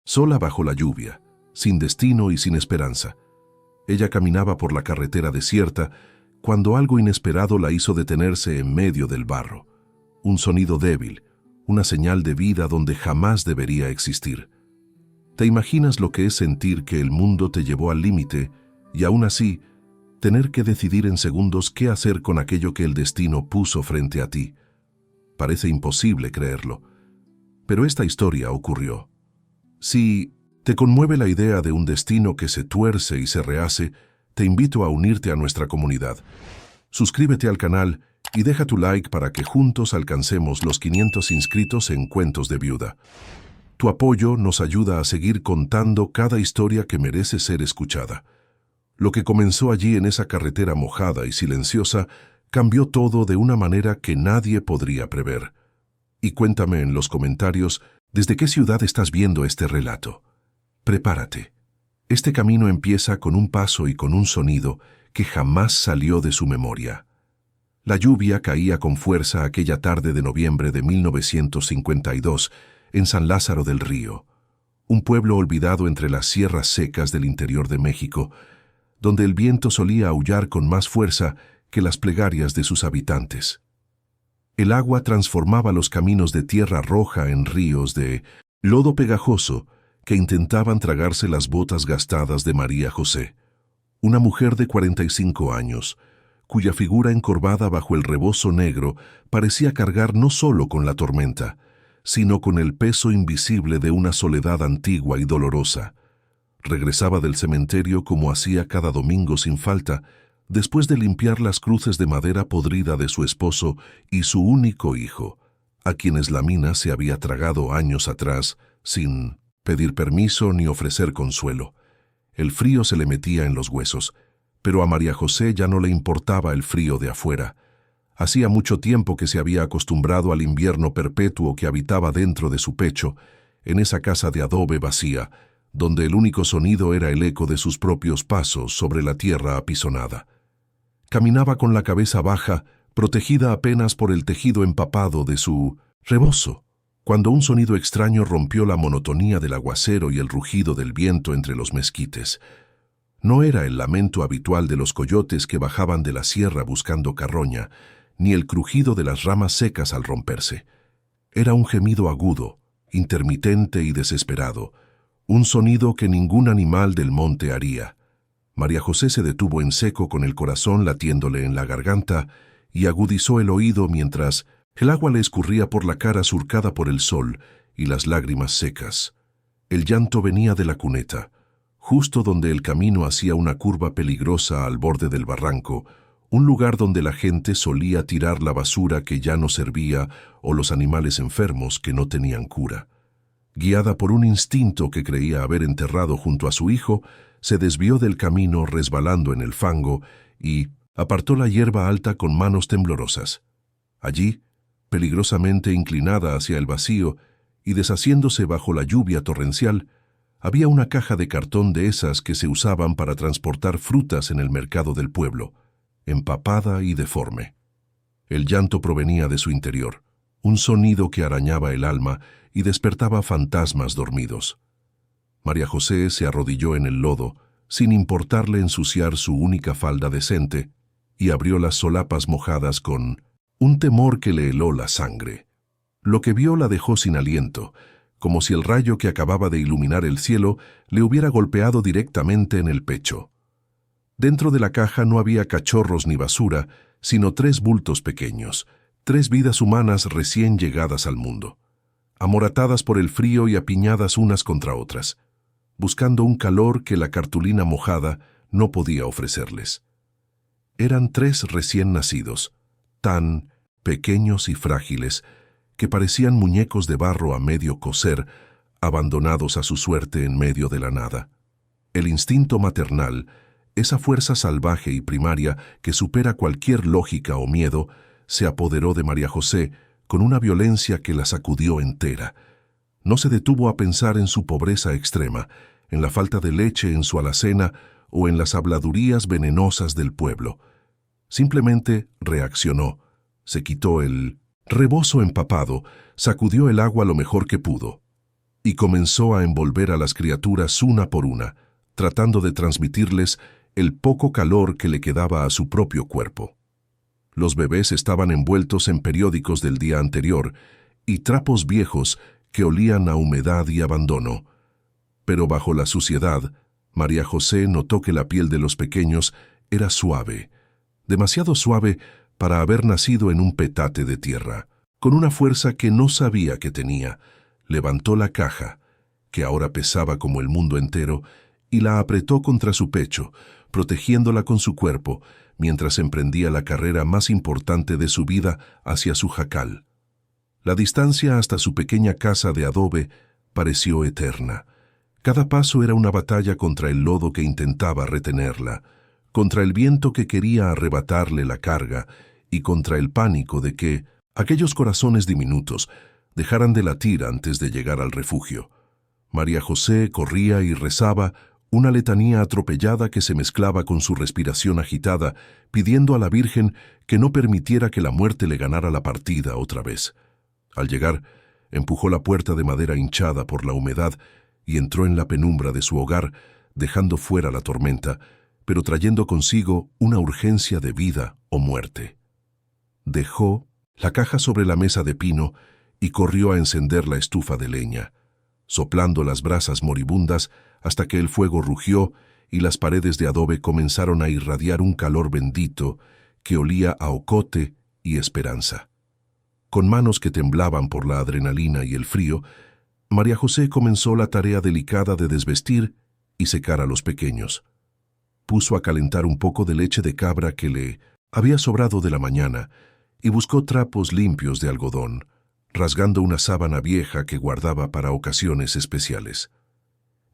sola bajo la lluvia, sin destino y sin esperanza. Ella caminaba por la carretera desierta cuando algo inesperado la hizo detenerse en medio del barro. Un sonido débil, una señal de vida donde jamás debería existir. ¿Te imaginas lo que es sentir que el mundo te llevó al límite y aún así tener que decidir en segundos qué hacer con aquello que el destino puso frente a ti? Parece imposible creerlo, pero esta historia ocurrió. Si te conmueve la idea de un destino que se tuerce y se rehace, te invito a unirte a nuestra comunidad. Suscríbete al canal y deja tu like para que juntos alcancemos los 500 inscritos en Cuentos de Viuda. Tu apoyo nos ayuda a seguir contando cada historia que merece ser escuchada. Lo que comenzó allí en esa carretera mojada y silenciosa cambió todo de una manera que nadie podría prever. Y cuéntame en los comentarios desde qué ciudad estás viendo este relato. Prepárate. Este camino empieza con un paso y con un sonido que jamás salió de su memoria. La lluvia caía con fuerza aquella tarde de noviembre de 1952 en San Lázaro del Río, un pueblo olvidado entre las sierras secas del interior de México, donde el viento solía aullar con más fuerza que las plegarias de sus habitantes. El agua transformaba los caminos de tierra roja en ríos de lodo pegajoso que intentaban tragarse las botas gastadas de María José, una mujer de 45 años, cuya figura encorvada bajo el rebozo negro parecía cargar no solo con la tormenta, sino con el peso invisible de una soledad antigua y dolorosa. Regresaba del cementerio como hacía cada domingo sin falta, después de limpiar las cruces de madera podrida de su esposo y su único hijo, a quienes la mina se había tragado años atrás, sin pedir permiso ni ofrecer consuelo. El frío se le metía en los huesos, pero a María José ya no le importaba el frío de afuera. Hacía mucho tiempo que se había acostumbrado al invierno perpetuo que habitaba dentro de su pecho, en esa casa de adobe vacía, donde el único sonido era el eco de sus propios pasos sobre la tierra apisonada. Caminaba con la cabeza baja, protegida apenas por el tejido empapado de su rebozo, cuando un sonido extraño rompió la monotonía del aguacero y el rugido del viento entre los mezquites. No era el lamento habitual de los coyotes que bajaban de la sierra buscando carroña, ni el crujido de las ramas secas al romperse. Era un gemido agudo, intermitente y desesperado, un sonido que ningún animal del monte haría. María José se detuvo en seco con el corazón latiéndole en la garganta y agudizó el oído mientras el agua le escurría por la cara surcada por el sol y las lágrimas secas. El llanto venía de la cuneta, justo donde el camino hacía una curva peligrosa al borde del barranco, un lugar donde la gente solía tirar la basura que ya no servía o los animales enfermos que no tenían cura. Guiada por un instinto que creía haber enterrado junto a su hijo, se desvió del camino resbalando en el fango y apartó la hierba alta con manos temblorosas. Allí, peligrosamente inclinada hacia el vacío y deshaciéndose bajo la lluvia torrencial, había una caja de cartón de esas que se usaban para transportar frutas en el mercado del pueblo, empapada y deforme. El llanto provenía de su interior, un sonido que arañaba el alma y despertaba fantasmas dormidos. María José se arrodilló en el lodo, sin importarle ensuciar su única falda decente, y abrió las solapas mojadas con un temor que le heló la sangre. Lo que vio la dejó sin aliento, como si el rayo que acababa de iluminar el cielo le hubiera golpeado directamente en el pecho. Dentro de la caja no había cachorros ni basura, sino 3 bultos pequeños, 3 vidas humanas recién llegadas al mundo, amoratadas por el frío y apiñadas unas contra otras, buscando un calor que la cartulina mojada no podía ofrecerles. Eran 3 recién nacidos, tan pequeños y frágiles que parecían muñecos de barro a medio cocer, abandonados a su suerte en medio de la nada. El instinto maternal, esa fuerza salvaje y primaria que supera cualquier lógica o miedo, se apoderó de María José con una violencia que la sacudió entera. No se detuvo a pensar en su pobreza extrema, en la falta de leche en su alacena o en las habladurías venenosas del pueblo. Simplemente reaccionó, se quitó el rebozo empapado, sacudió el agua lo mejor que pudo y comenzó a envolver a las criaturas una por una, tratando de transmitirles el poco calor que le quedaba a su propio cuerpo. Los bebés estaban envueltos en periódicos del día anterior y trapos viejos que olían a humedad y abandono. Pero bajo la suciedad, María José notó que la piel de los pequeños era suave, demasiado suave para haber nacido en un petate de tierra. Con una fuerza que no sabía que tenía, levantó la caja, que ahora pesaba como el mundo entero, y la apretó contra su pecho, protegiéndola con su cuerpo, mientras emprendía la carrera más importante de su vida hacia su jacal. La distancia hasta su pequeña casa de adobe pareció eterna. Cada paso era una batalla contra el lodo que intentaba retenerla, contra el viento que quería arrebatarle la carga y contra el pánico de que aquellos corazones diminutos dejaran de latir antes de llegar al refugio. María José corría y rezaba una letanía atropellada que se mezclaba con su respiración agitada, pidiendo a la Virgen que no permitiera que la muerte le ganara la partida otra vez. Al llegar, empujó la puerta de madera hinchada por la humedad y entró en la penumbra de su hogar, dejando fuera la tormenta, pero trayendo consigo una urgencia de vida o muerte. Dejó la caja sobre la mesa de pino y corrió a encender la estufa de leña, soplando las brasas moribundas hasta que el fuego rugió y las paredes de adobe comenzaron a irradiar un calor bendito que olía a ocote y esperanza. Con manos que temblaban por la adrenalina y el frío, María José comenzó la tarea delicada de desvestir y secar a los pequeños. Puso a calentar un poco de leche de cabra que le había sobrado de la mañana y buscó trapos limpios de algodón, rasgando una sábana vieja que guardaba para ocasiones especiales.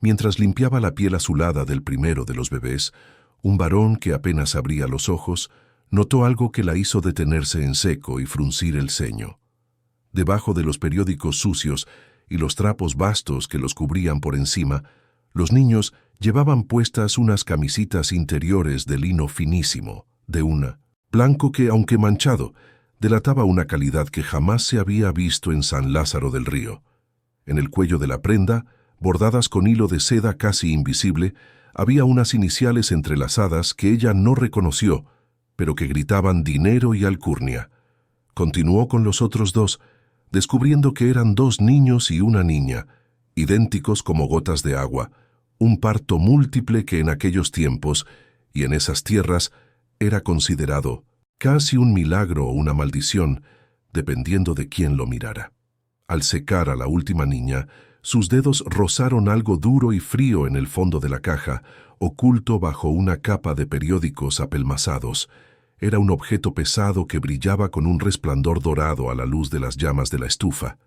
Mientras limpiaba la piel azulada del primero de los bebés, un varón que apenas abría los ojos notó algo que la hizo detenerse en seco y fruncir el ceño. Debajo de los periódicos sucios y los trapos vastos que los cubrían por encima, los niños llevaban puestas unas camisitas interiores de lino finísimo, de una blanco que, aunque manchado, delataba una calidad que jamás se había visto en San Lázaro del Río. En el cuello de la prenda, bordadas con hilo de seda casi invisible, había unas iniciales entrelazadas que ella no reconoció, pero que gritaban dinero y alcurnia. Continuó con los otros dos, descubriendo que eran dos niños y una niña, idénticos como gotas de agua, un parto múltiple que en aquellos tiempos y en esas tierras era considerado casi un milagro o una maldición, dependiendo de quién lo mirara. Al secar a la última niña, sus dedos rozaron algo duro y frío en el fondo de la caja, oculto bajo una capa de periódicos apelmazados. Era un objeto pesado que brillaba con un resplandor dorado a la luz de las llamas de la estufa.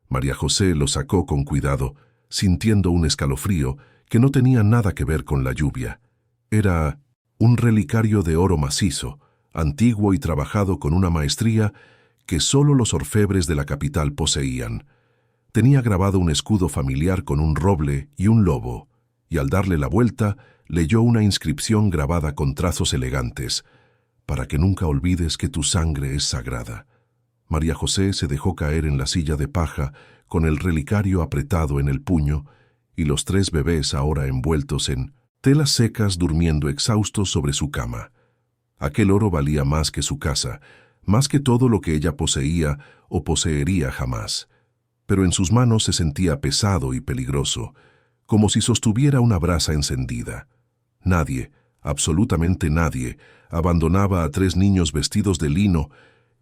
María José lo sacó con cuidado, sintiendo un escalofrío que no tenía nada que ver con la lluvia. Era un relicario de oro macizo, antiguo y trabajado con una maestría que solo los orfebres de la capital poseían. Tenía grabado un escudo familiar con un roble y un lobo, y al darle la vuelta, leyó una inscripción grabada con trazos elegantes: «Para que nunca olvides que tu sangre es sagrada». María José se dejó caer en la silla de paja con el relicario apretado en el puño, y los tres bebés ahora envueltos en telas secas durmiendo exhaustos sobre su cama. Aquel oro valía más que su casa, más que todo lo que ella poseía o poseería jamás. Pero en sus manos se sentía pesado y peligroso, como si sostuviera una brasa encendida. Nadie, absolutamente nadie, abandonaba a tres niños vestidos de lino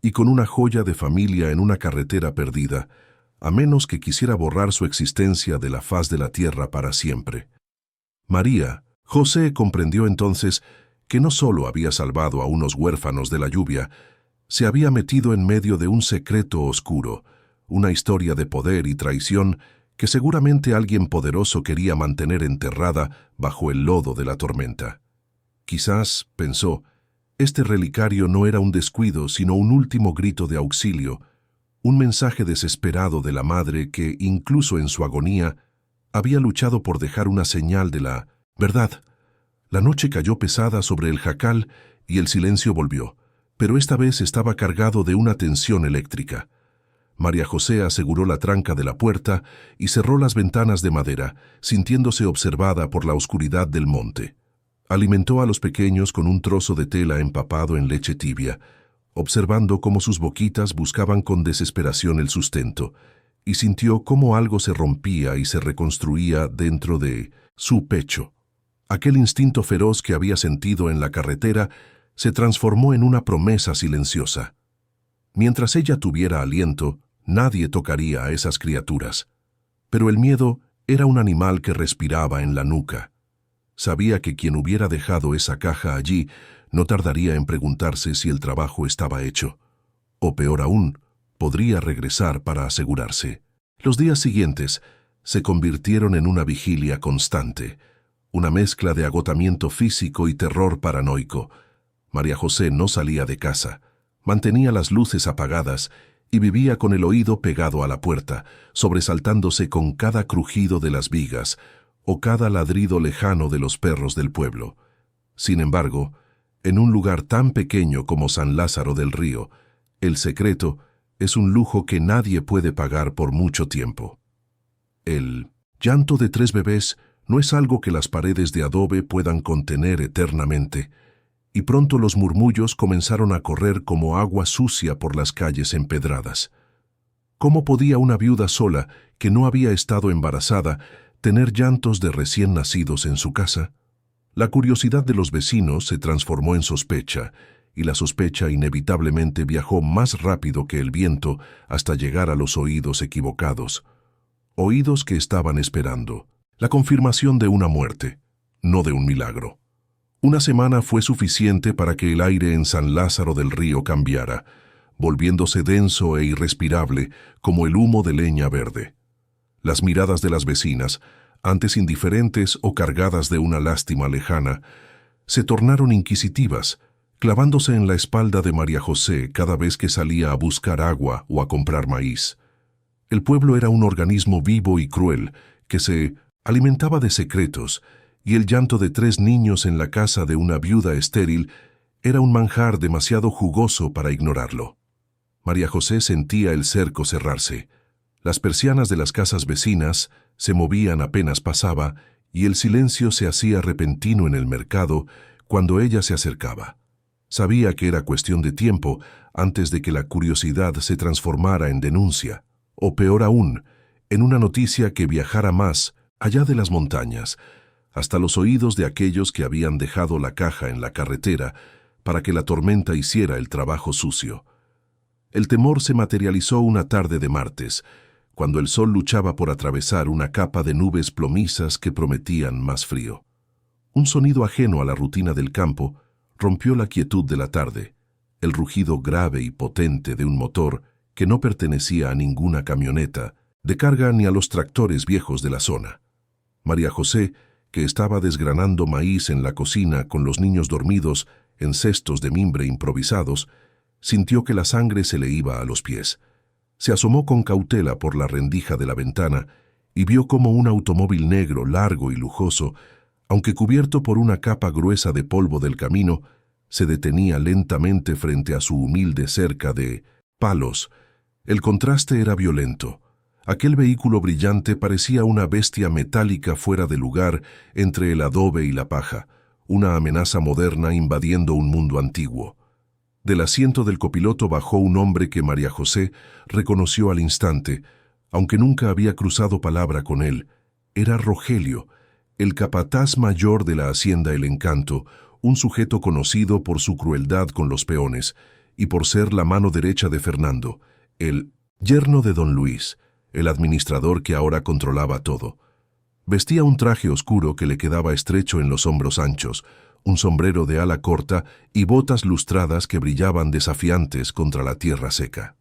y con una joya de familia en una carretera perdida, a menos que quisiera borrar su existencia de la faz de la tierra para siempre. María José comprendió entonces que no solo había salvado a unos huérfanos de la lluvia, se había metido en medio de un secreto oscuro, una historia de poder y traición que seguramente alguien poderoso quería mantener enterrada bajo el lodo de la tormenta. Quizás, pensó, este relicario no era un descuido, sino un último grito de auxilio, un mensaje desesperado de la madre que, incluso en su agonía, había luchado por dejar una señal de la verdad. La noche cayó pesada sobre el jacal y el silencio volvió, pero esta vez estaba cargado de una tensión eléctrica. María José aseguró la tranca de la puerta y cerró las ventanas de madera, sintiéndose observada por la oscuridad del monte. Alimentó a los pequeños con un trozo de tela empapado en leche tibia, observando cómo sus boquitas buscaban con desesperación el sustento, y sintió cómo algo se rompía y se reconstruía dentro de su pecho. Aquel instinto feroz que había sentido en la carretera se transformó en una promesa silenciosa. Mientras ella tuviera aliento, nadie tocaría a esas criaturas. Pero el miedo era un animal que respiraba en la nuca. Sabía que quien hubiera dejado esa caja allí no tardaría en preguntarse si el trabajo estaba hecho. O peor aún, podría regresar para asegurarse. Los días siguientes se convirtieron en una vigilia constante, una mezcla de agotamiento físico y terror paranoico. María José no salía de casa, mantenía las luces apagadas y vivía con el oído pegado a la puerta, sobresaltándose con cada crujido de las vigas o cada ladrido lejano de los perros del pueblo. Sin embargo, en un lugar tan pequeño como San Lázaro del Río, el secreto es un lujo que nadie puede pagar por mucho tiempo. El llanto de 3 bebés no es algo que las paredes de adobe puedan contener eternamente, y pronto los murmullos comenzaron a correr como agua sucia por las calles empedradas. ¿Cómo podía una viuda sola, que no había estado embarazada, tener llantos de recién nacidos en su casa? La curiosidad de los vecinos se transformó en sospecha, y la sospecha inevitablemente viajó más rápido que el viento hasta llegar a los oídos equivocados. Oídos que estaban esperando la confirmación de una muerte, no de un milagro. Una semana fue suficiente para que el aire en San Lázaro del Río cambiara, volviéndose denso e irrespirable como el humo de leña verde. Las miradas de las vecinas, antes indiferentes o cargadas de una lástima lejana, se tornaron inquisitivas, clavándose en la espalda de María José cada vez que salía a buscar agua o a comprar maíz. El pueblo era un organismo vivo y cruel que se alimentaba de secretos, y el llanto de 3 niños en la casa de una viuda estéril era un manjar demasiado jugoso para ignorarlo. María José sentía el cerco cerrarse. Las persianas de las casas vecinas se movían apenas pasaba y el silencio se hacía repentino en el mercado cuando ella se acercaba. Sabía que era cuestión de tiempo antes de que la curiosidad se transformara en denuncia, o peor aún, en una noticia que viajara más allá de las montañas, hasta los oídos de aquellos que habían dejado la caja en la carretera para que la tormenta hiciera el trabajo sucio. El temor se materializó una tarde de martes, cuando el sol luchaba por atravesar una capa de nubes plomizas que prometían más frío. Un sonido ajeno a la rutina del campo rompió la quietud de la tarde, el rugido grave y potente de un motor que no pertenecía a ninguna camioneta de carga ni a los tractores viejos de la zona. María José, que estaba desgranando maíz en la cocina con los niños dormidos en cestos de mimbre improvisados, sintió que la sangre se le iba a los pies. Se asomó con cautela por la rendija de la ventana y vio cómo un automóvil negro, largo y lujoso, aunque cubierto por una capa gruesa de polvo del camino, se detenía lentamente frente a su humilde cerca de palos. El contraste era violento. Aquel vehículo brillante parecía una bestia metálica fuera de lugar entre el adobe y la paja, una amenaza moderna invadiendo un mundo antiguo. Del asiento del copiloto bajó un hombre que María José reconoció al instante, aunque nunca había cruzado palabra con él. Era Rogelio, el capataz mayor de la hacienda El Encanto, un sujeto conocido por su crueldad con los peones y por ser la mano derecha de Fernando, el yerno de don Luis, el administrador que ahora controlaba todo. Vestía un traje oscuro que le quedaba estrecho en los hombros anchos, un sombrero de ala corta y botas lustradas que brillaban desafiantes contra la tierra seca.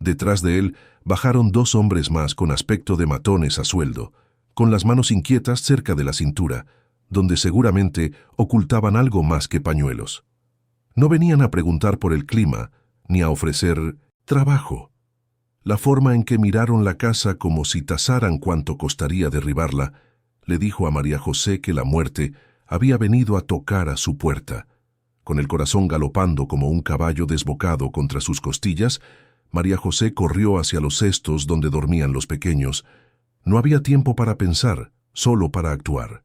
Detrás de él bajaron 2 hombres más con aspecto de matones a sueldo, con las manos inquietas cerca de la cintura, donde seguramente ocultaban algo más que pañuelos. No venían a preguntar por el clima, ni a ofrecer trabajo. La forma en que miraron la casa como si tasaran cuánto costaría derribarla, le dijo a María José que la muerte había venido a tocar a su puerta. Con el corazón galopando como un caballo desbocado contra sus costillas, María José corrió hacia los cestos donde dormían los pequeños. No había tiempo para pensar, solo para actuar.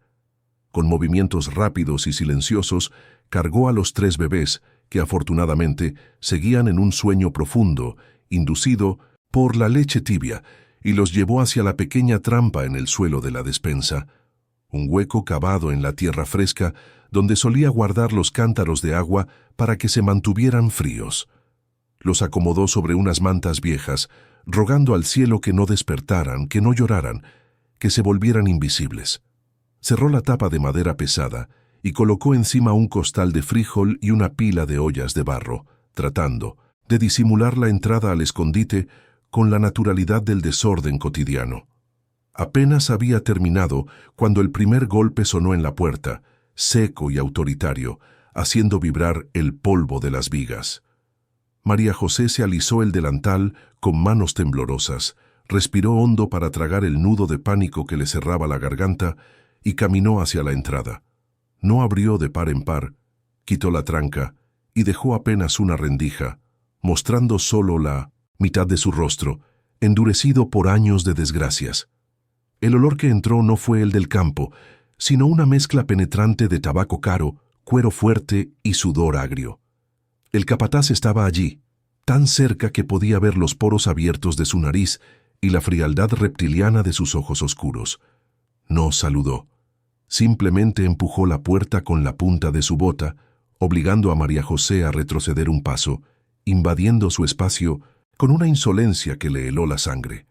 Con movimientos rápidos y silenciosos, cargó a los 3 bebés, que afortunadamente seguían en un sueño profundo, inducido por la leche tibia, y los llevó hacia la pequeña trampa en el suelo de la despensa, un hueco cavado en la tierra fresca donde solía guardar los cántaros de agua para que se mantuvieran fríos. Los acomodó sobre unas mantas viejas, rogando al cielo que no despertaran, que no lloraran, que se volvieran invisibles. Cerró la tapa de madera pesada y colocó encima un costal de frijol y una pila de ollas de barro, tratando de disimular la entrada al escondite con la naturalidad del desorden cotidiano. Apenas había terminado cuando el primer golpe sonó en la puerta, seco y autoritario, haciendo vibrar el polvo de las vigas. María José se alisó el delantal con manos temblorosas, respiró hondo para tragar el nudo de pánico que le cerraba la garganta y caminó hacia la entrada. No abrió de par en par, quitó la tranca y dejó apenas una rendija, mostrando solo la mitad de su rostro, endurecido por años de desgracias. El olor que entró no fue el del campo, sino una mezcla penetrante de tabaco caro, cuero fuerte y sudor agrio. El capataz estaba allí, tan cerca que podía ver los poros abiertos de su nariz y la frialdad reptiliana de sus ojos oscuros. No saludó. Simplemente empujó la puerta con la punta de su bota, obligando a María José a retroceder un paso, invadiendo su espacio con una insolencia que le heló la sangre.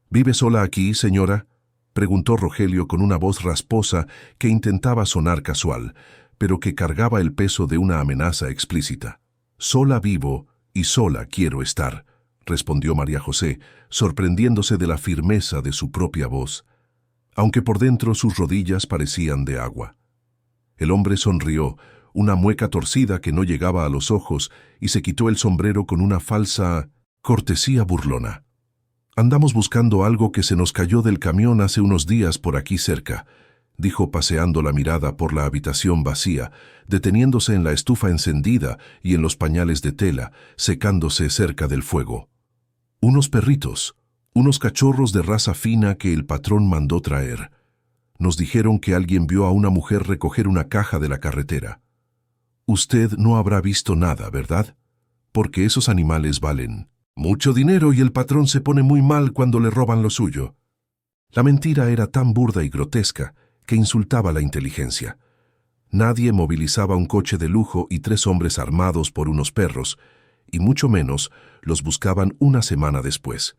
«¿Vive sola aquí, señora?», preguntó Rogelio con una voz rasposa que intentaba sonar casual, pero que cargaba el peso de una amenaza explícita. «Sola vivo y sola quiero estar», respondió María José, sorprendiéndose de la firmeza de su propia voz, aunque por dentro sus rodillas parecían de agua. El hombre sonrió, una mueca torcida que no llegaba a los ojos, y se quitó el sombrero con una falsa cortesía burlona. «Andamos buscando algo que se nos cayó del camión hace unos días por aquí cerca», dijo paseando la mirada por la habitación vacía, deteniéndose en la estufa encendida y en los pañales de tela, secándose cerca del fuego. «Unos perritos, unos cachorros de raza fina que el patrón mandó traer. Nos dijeron que alguien vio a una mujer recoger una caja de la carretera. Usted no habrá visto nada, ¿verdad? Porque esos animales valen mucho dinero y el patrón se pone muy mal cuando le roban lo suyo». La mentira era tan burda y grotesca que insultaba la inteligencia. Nadie movilizaba un coche de lujo y 3 hombres armados por unos perros, y mucho menos los buscaban una semana después.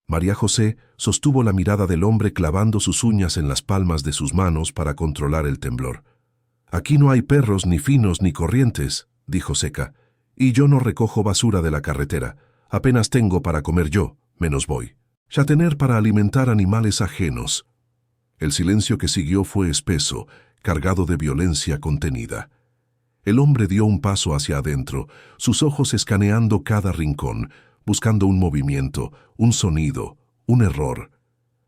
María José sostuvo la mirada del hombre clavando sus uñas en las palmas de sus manos para controlar el temblor. «Aquí no hay perros ni finos ni corrientes», dijo seca, «y yo no recojo basura de la carretera. Apenas tengo para comer yo, menos voy a tener para alimentar animales ajenos». El silencio que siguió fue espeso, cargado de violencia contenida. El hombre dio un paso hacia adentro, sus ojos escaneando cada rincón, buscando un movimiento, un sonido, un error.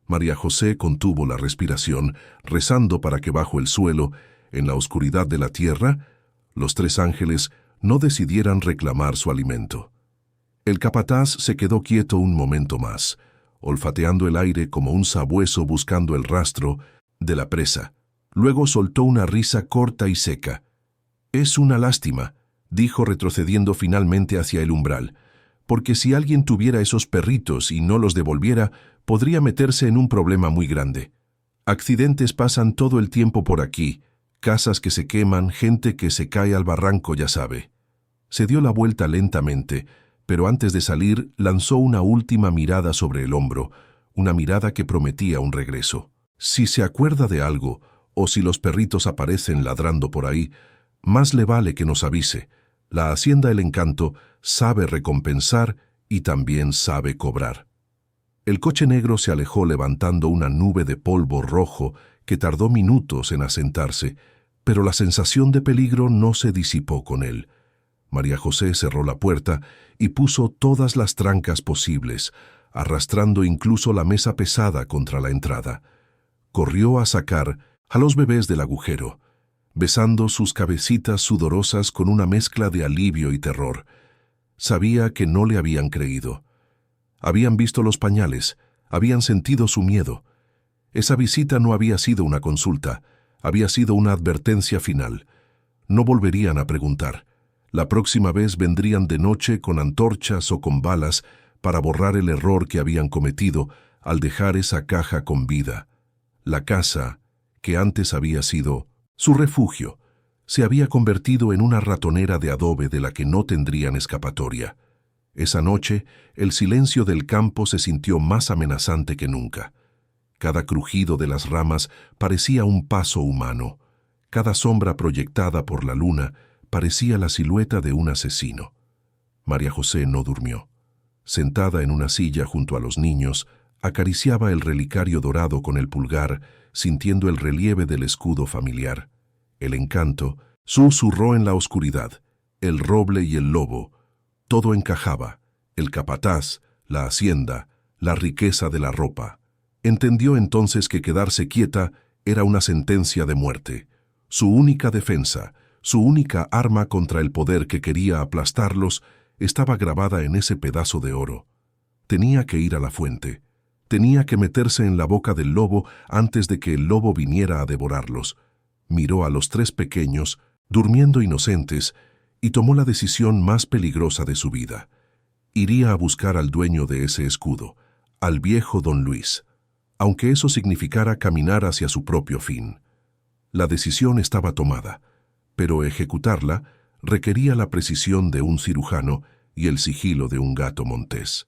María José contuvo la respiración, rezando para que bajo el suelo, en la oscuridad de la tierra, los 3 ángeles no decidieran reclamar su alimento. El capataz se quedó quieto un momento más, olfateando el aire como un sabueso buscando el rastro de la presa. Luego soltó una risa corta y seca. «Es una lástima», dijo retrocediendo finalmente hacia el umbral, «porque si alguien tuviera esos perritos y no los devolviera, podría meterse en un problema muy grande. Accidentes pasan todo el tiempo por aquí, casas que se queman, gente que se cae al barranco, ya sabe». Se dio la vuelta lentamente, pero antes de salir lanzó una última mirada sobre el hombro, una mirada que prometía un regreso. Si se acuerda de algo, o si los perritos aparecen ladrando por ahí, más le vale que nos avise. La Hacienda El Encanto sabe recompensar y también sabe cobrar. El coche negro se alejó levantando una nube de polvo rojo que tardó minutos en asentarse, pero la sensación de peligro no se disipó con él. María José cerró la puerta y puso todas las trancas posibles, arrastrando incluso la mesa pesada contra la entrada. Corrió a sacar a los bebés del agujero, besando sus cabecitas sudorosas con una mezcla de alivio y terror. Sabía que no le habían creído. Habían visto los pañales, habían sentido su miedo. Esa visita no había sido una consulta, había sido una advertencia final. No volverían a preguntar. La próxima vez vendrían de noche con antorchas o con balas para borrar el error que habían cometido al dejar esa caja con vida. La casa, que antes había sido su refugio, se había convertido en una ratonera de adobe de la que no tendrían escapatoria. Esa noche, el silencio del campo se sintió más amenazante que nunca. Cada crujido de las ramas parecía un paso humano. Cada sombra proyectada por la luna parecía la silueta de un asesino. María José no durmió. Sentada en una silla junto a los niños, acariciaba el relicario dorado con el pulgar, sintiendo el relieve del escudo familiar. El encanto susurró en la oscuridad, el roble y el lobo. Todo encajaba, el capataz, la hacienda, la riqueza de la ropa. Entendió entonces que quedarse quieta era una sentencia de muerte. Su única defensa, su única arma contra el poder que quería aplastarlos, estaba grabada en ese pedazo de oro. Tenía que ir a la fuente. Tenía que meterse en la boca del lobo antes de que el lobo viniera a devorarlos. Miró a los 3 pequeños, durmiendo inocentes, y tomó la decisión más peligrosa de su vida. Iría a buscar al dueño de ese escudo, al viejo don Luis, aunque eso significara caminar hacia su propio fin. La decisión estaba tomada, pero ejecutarla requería la precisión de un cirujano y el sigilo de un gato montés.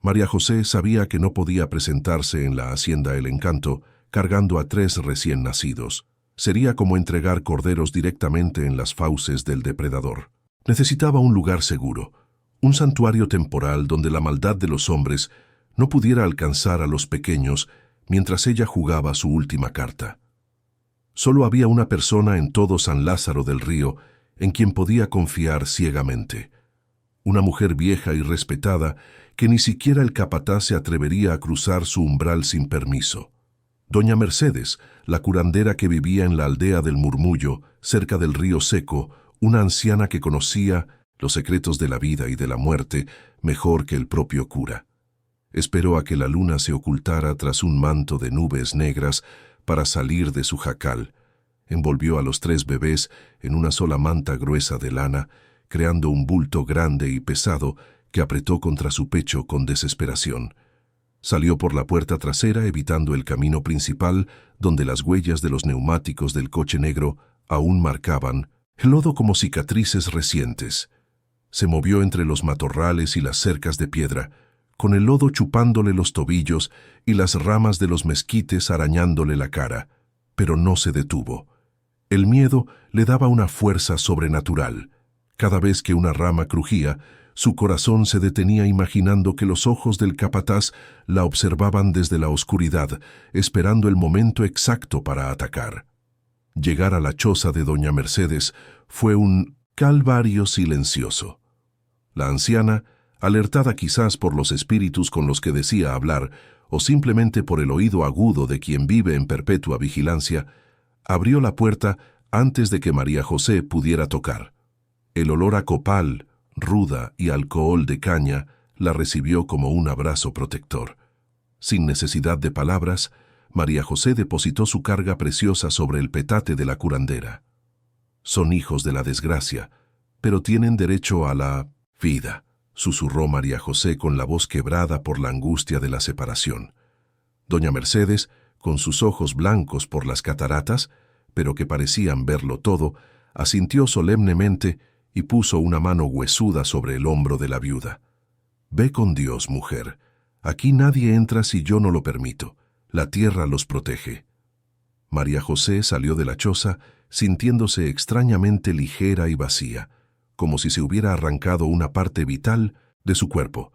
María José sabía que no podía presentarse en la hacienda El Encanto cargando a 3 recién nacidos. Sería como entregar corderos directamente en las fauces del depredador. Necesitaba un lugar seguro, un santuario temporal donde la maldad de los hombres no pudiera alcanzar a los pequeños mientras ella jugaba su última carta. Solo había una persona en todo San Lázaro del Río en quien podía confiar ciegamente. Una mujer vieja y respetada que ni siquiera el capataz se atrevería a cruzar su umbral sin permiso. Doña Mercedes, la curandera que vivía en la aldea del Murmullo, cerca del río Seco, una anciana que conocía los secretos de la vida y de la muerte mejor que el propio cura. Esperó a que la luna se ocultara tras un manto de nubes negras para salir de su jacal. Envolvió a los 3 bebés en una sola manta gruesa de lana, creando un bulto grande y pesado que apretó contra su pecho con desesperación. Salió por la puerta trasera evitando el camino principal donde las huellas de los neumáticos del coche negro aún marcaban el lodo como cicatrices recientes. Se movió entre los matorrales y las cercas de piedra, con el lodo chupándole los tobillos y las ramas de los mezquites arañándole la cara, pero no se detuvo. El miedo le daba una fuerza sobrenatural. Cada vez que una rama crujía, su corazón se detenía imaginando que los ojos del capataz la observaban desde la oscuridad, esperando el momento exacto para atacar. Llegar a la choza de doña Mercedes fue un calvario silencioso. La anciana, alertada quizás por los espíritus con los que decía hablar, o simplemente por el oído agudo de quien vive en perpetua vigilancia, abrió la puerta antes de que María José pudiera tocar. El olor a copal, ruda y alcohol de caña la recibió como un abrazo protector. Sin necesidad de palabras, María José depositó su carga preciosa sobre el petate de la curandera. Son hijos de la desgracia, pero tienen derecho a la vida, susurró María José con la voz quebrada por la angustia de la separación. Doña Mercedes, con sus ojos blancos por las cataratas, pero que parecían verlo todo, asintió solemnemente y puso una mano huesuda sobre el hombro de la viuda. «Ve con Dios, mujer. Aquí nadie entra si yo no lo permito. La tierra los protege». María José salió de la choza sintiéndose extrañamente ligera y vacía, como si se hubiera arrancado una parte vital de su cuerpo.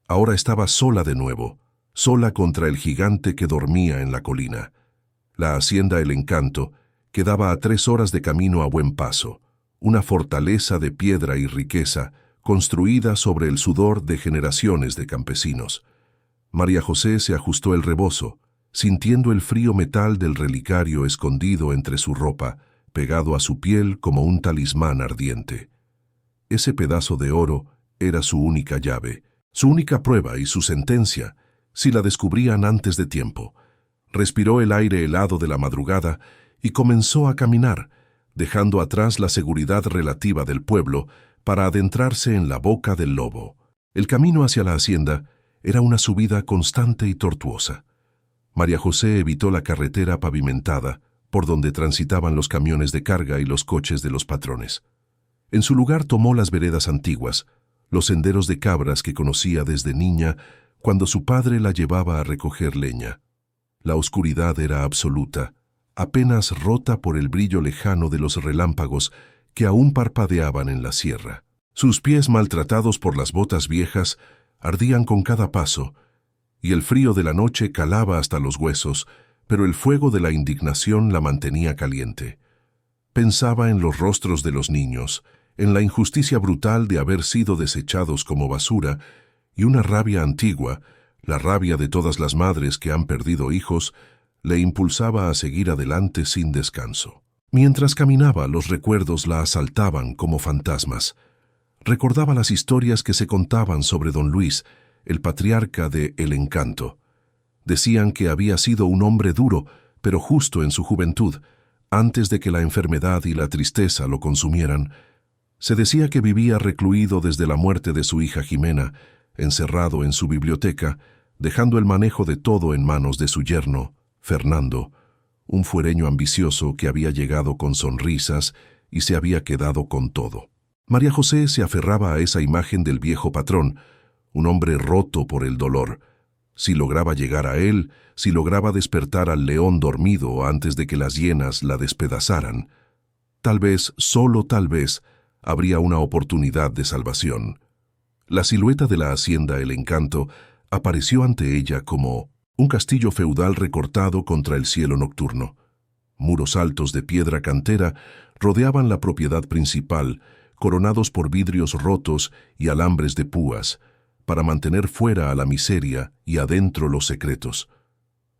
Ahora estaba sola de nuevo, sola contra el gigante que dormía en la colina. La hacienda El Encanto quedaba a 3 horas de camino a buen paso, una fortaleza de piedra y riqueza construida sobre el sudor de generaciones de campesinos. María José se ajustó el rebozo, sintiendo el frío metal del relicario escondido entre su ropa, pegado a su piel como un talismán ardiente. Ese pedazo de oro Era su única llave, su única prueba y su sentencia, si la descubrían antes de tiempo. Respiró el aire helado de la madrugada y comenzó a caminar, dejando atrás la seguridad relativa del pueblo para adentrarse en la boca del lobo. El camino hacia la hacienda era una subida constante y tortuosa. María José evitó la carretera pavimentada, por donde transitaban los camiones de carga y los coches de los patrones. En su lugar tomó las veredas antiguas, los senderos de cabras que conocía desde niña cuando su padre la llevaba a recoger leña. La oscuridad era absoluta, apenas rota por el brillo lejano de los relámpagos que aún parpadeaban en la sierra. Sus pies, maltratados por las botas viejas, ardían con cada paso, y el frío de la noche calaba hasta los huesos, pero el fuego de la indignación la mantenía caliente. Pensaba en los rostros de los niños, en la injusticia brutal de haber sido desechados como basura, y una rabia antigua, la rabia de todas las madres que han perdido hijos, le impulsaba a seguir adelante sin descanso. Mientras caminaba, los recuerdos la asaltaban como fantasmas. Recordaba las historias que se contaban sobre don Luis, el patriarca de El Encanto. Decían que había sido un hombre duro, pero justo en su juventud, antes de que la enfermedad y la tristeza lo consumieran. Se decía que vivía recluido desde la muerte de su hija Jimena, encerrado en su biblioteca, dejando el manejo de todo en manos de su yerno, Fernando, un fuereño ambicioso que había llegado con sonrisas y se había quedado con todo. María José se aferraba a esa imagen del viejo patrón, un hombre roto por el dolor. Si lograba llegar a él, si lograba despertar al león dormido antes de que las hienas la despedazaran, tal vez, solo tal vez, habría una oportunidad de salvación. La silueta de la hacienda El Encanto apareció ante ella como un castillo feudal recortado contra el cielo nocturno. Muros altos de piedra cantera rodeaban la propiedad principal, coronados por vidrios rotos y alambres de púas, para mantener fuera a la miseria y adentro los secretos.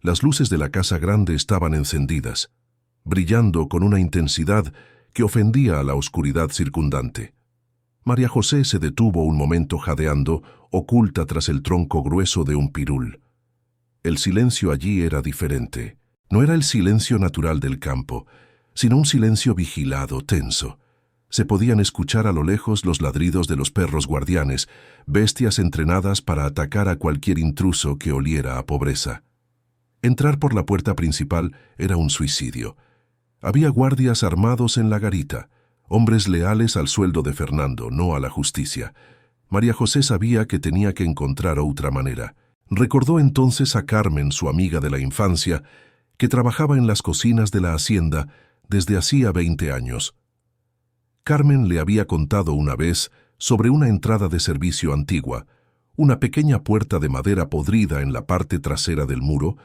Las luces de la casa grande estaban encendidas, brillando con una intensidad que ofendía a la oscuridad circundante. María José se detuvo un momento jadeando, oculta tras el tronco grueso de un pirul. El silencio allí era diferente. No era el silencio natural del campo, sino un silencio vigilado, tenso. Se podían escuchar a lo lejos los ladridos de los perros guardianes, bestias entrenadas para atacar a cualquier intruso que oliera a pobreza. Entrar por la puerta principal era un suicidio. Había guardias armados en la garita, hombres leales al sueldo de Fernando, no a la justicia. María José sabía que tenía que encontrar otra manera. Recordó entonces a Carmen, su amiga de la infancia, que trabajaba en las cocinas de la hacienda desde hacía 20 años. Carmen le había contado una vez sobre una entrada de servicio antigua, una pequeña puerta de madera podrida en la parte trasera del muro,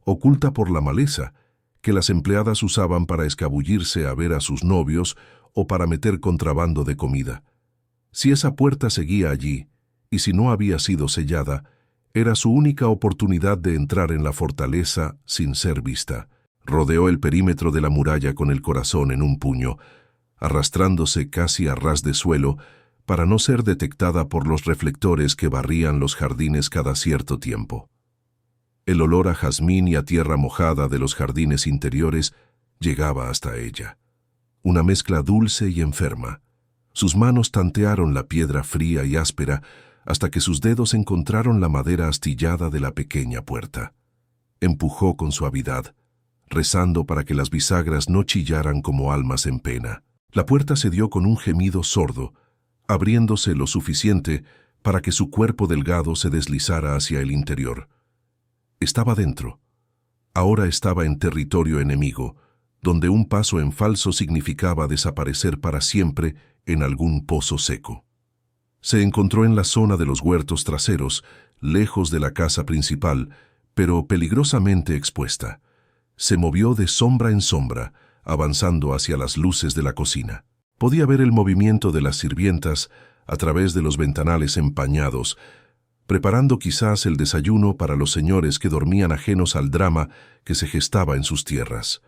oculta por la maleza, que las empleadas usaban para escabullirse a ver a sus novios o para meter contrabando de comida. Si esa puerta seguía allí, y si no había sido sellada, era su única oportunidad de entrar en la fortaleza sin ser vista. Rodeó el perímetro de la muralla con el corazón en un puño, arrastrándose casi a ras de suelo para no ser detectada por los reflectores que barrían los jardines cada cierto tiempo. El olor a jazmín y a tierra mojada de los jardines interiores llegaba hasta ella. Una mezcla dulce y enferma. Sus manos tantearon la piedra fría y áspera hasta que sus dedos encontraron la madera astillada de la pequeña puerta. Empujó con suavidad, rezando para que las bisagras no chillaran como almas en pena. La puerta cedió con un gemido sordo, abriéndose lo suficiente para que su cuerpo delgado se deslizara hacia el interior. Estaba dentro. Ahora estaba en territorio enemigo, donde un paso en falso significaba desaparecer para siempre en algún pozo seco. Se encontró en la zona de los huertos traseros, lejos de la casa principal, pero peligrosamente expuesta. Se movió de sombra en sombra, avanzando hacia las luces de la cocina. Podía ver el movimiento de las sirvientas a través de los ventanales empañados, preparando quizás el desayuno para los señores que dormían ajenos al drama que se gestaba en sus tierras.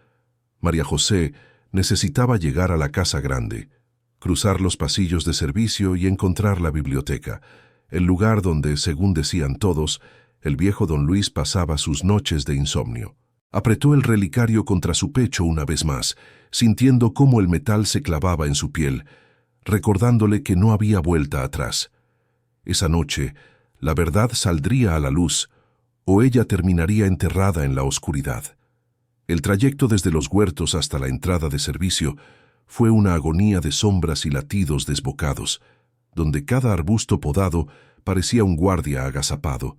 María José necesitaba llegar a la casa grande, cruzar los pasillos de servicio y encontrar la biblioteca, el lugar donde, según decían todos, el viejo don Luis pasaba sus noches de insomnio. Apretó el relicario contra su pecho una vez más, sintiendo cómo el metal se clavaba en su piel, recordándole que no había vuelta atrás. Esa noche, la verdad saldría a la luz, o ella terminaría enterrada en la oscuridad. El trayecto desde los huertos hasta la entrada de servicio fue una agonía de sombras y latidos desbocados, donde cada arbusto podado parecía un guardia agazapado,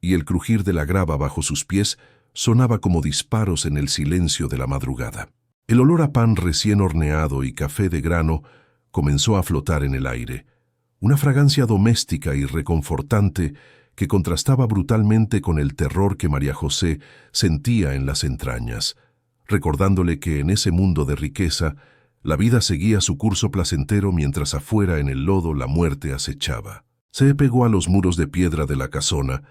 y el crujir de la grava bajo sus pies sonaba como disparos en el silencio de la madrugada. El olor a pan recién horneado y café de grano comenzó a flotar en el aire, una fragancia doméstica y reconfortante que contrastaba brutalmente con el terror que María José sentía en las entrañas, recordándole que en ese mundo de riqueza la vida seguía su curso placentero mientras afuera en el lodo la muerte acechaba. Se pegó a los muros de piedra de la casona,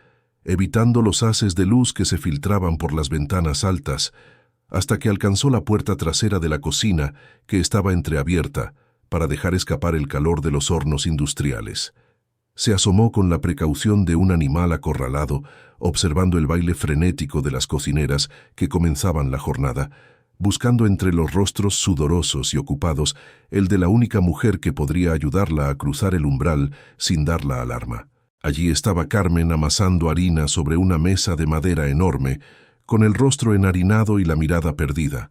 evitando los haces de luz que se filtraban por las ventanas altas, hasta que alcanzó la puerta trasera de la cocina, que estaba entreabierta, para dejar escapar el calor de los hornos industriales. Se asomó con la precaución de un animal acorralado, observando el baile frenético de las cocineras que comenzaban la jornada, buscando entre los rostros sudorosos y ocupados el de la única mujer que podría ayudarla a cruzar el umbral sin dar la alarma. Allí estaba Carmen amasando harina sobre una mesa de madera enorme, con el rostro enharinado y la mirada perdida,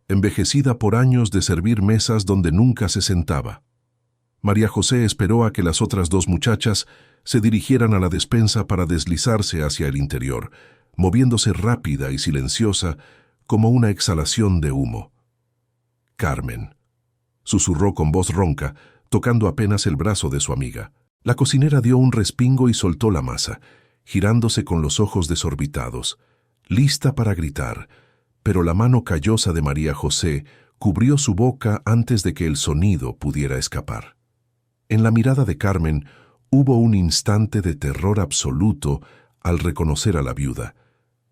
envejecida por años de servir mesas donde nunca se sentaba. María José esperó a que las otras dos muchachas se dirigieran a la despensa para deslizarse hacia el interior, moviéndose rápida y silenciosa como una exhalación de humo. «Carmen», susurró con voz ronca, tocando apenas el brazo de su amiga. La cocinera dio un respingo y soltó la masa, girándose con los ojos desorbitados, lista para gritar, pero la mano callosa de María José cubrió su boca antes de que el sonido pudiera escapar. En la mirada de Carmen hubo un instante de terror absoluto al reconocer a la viuda,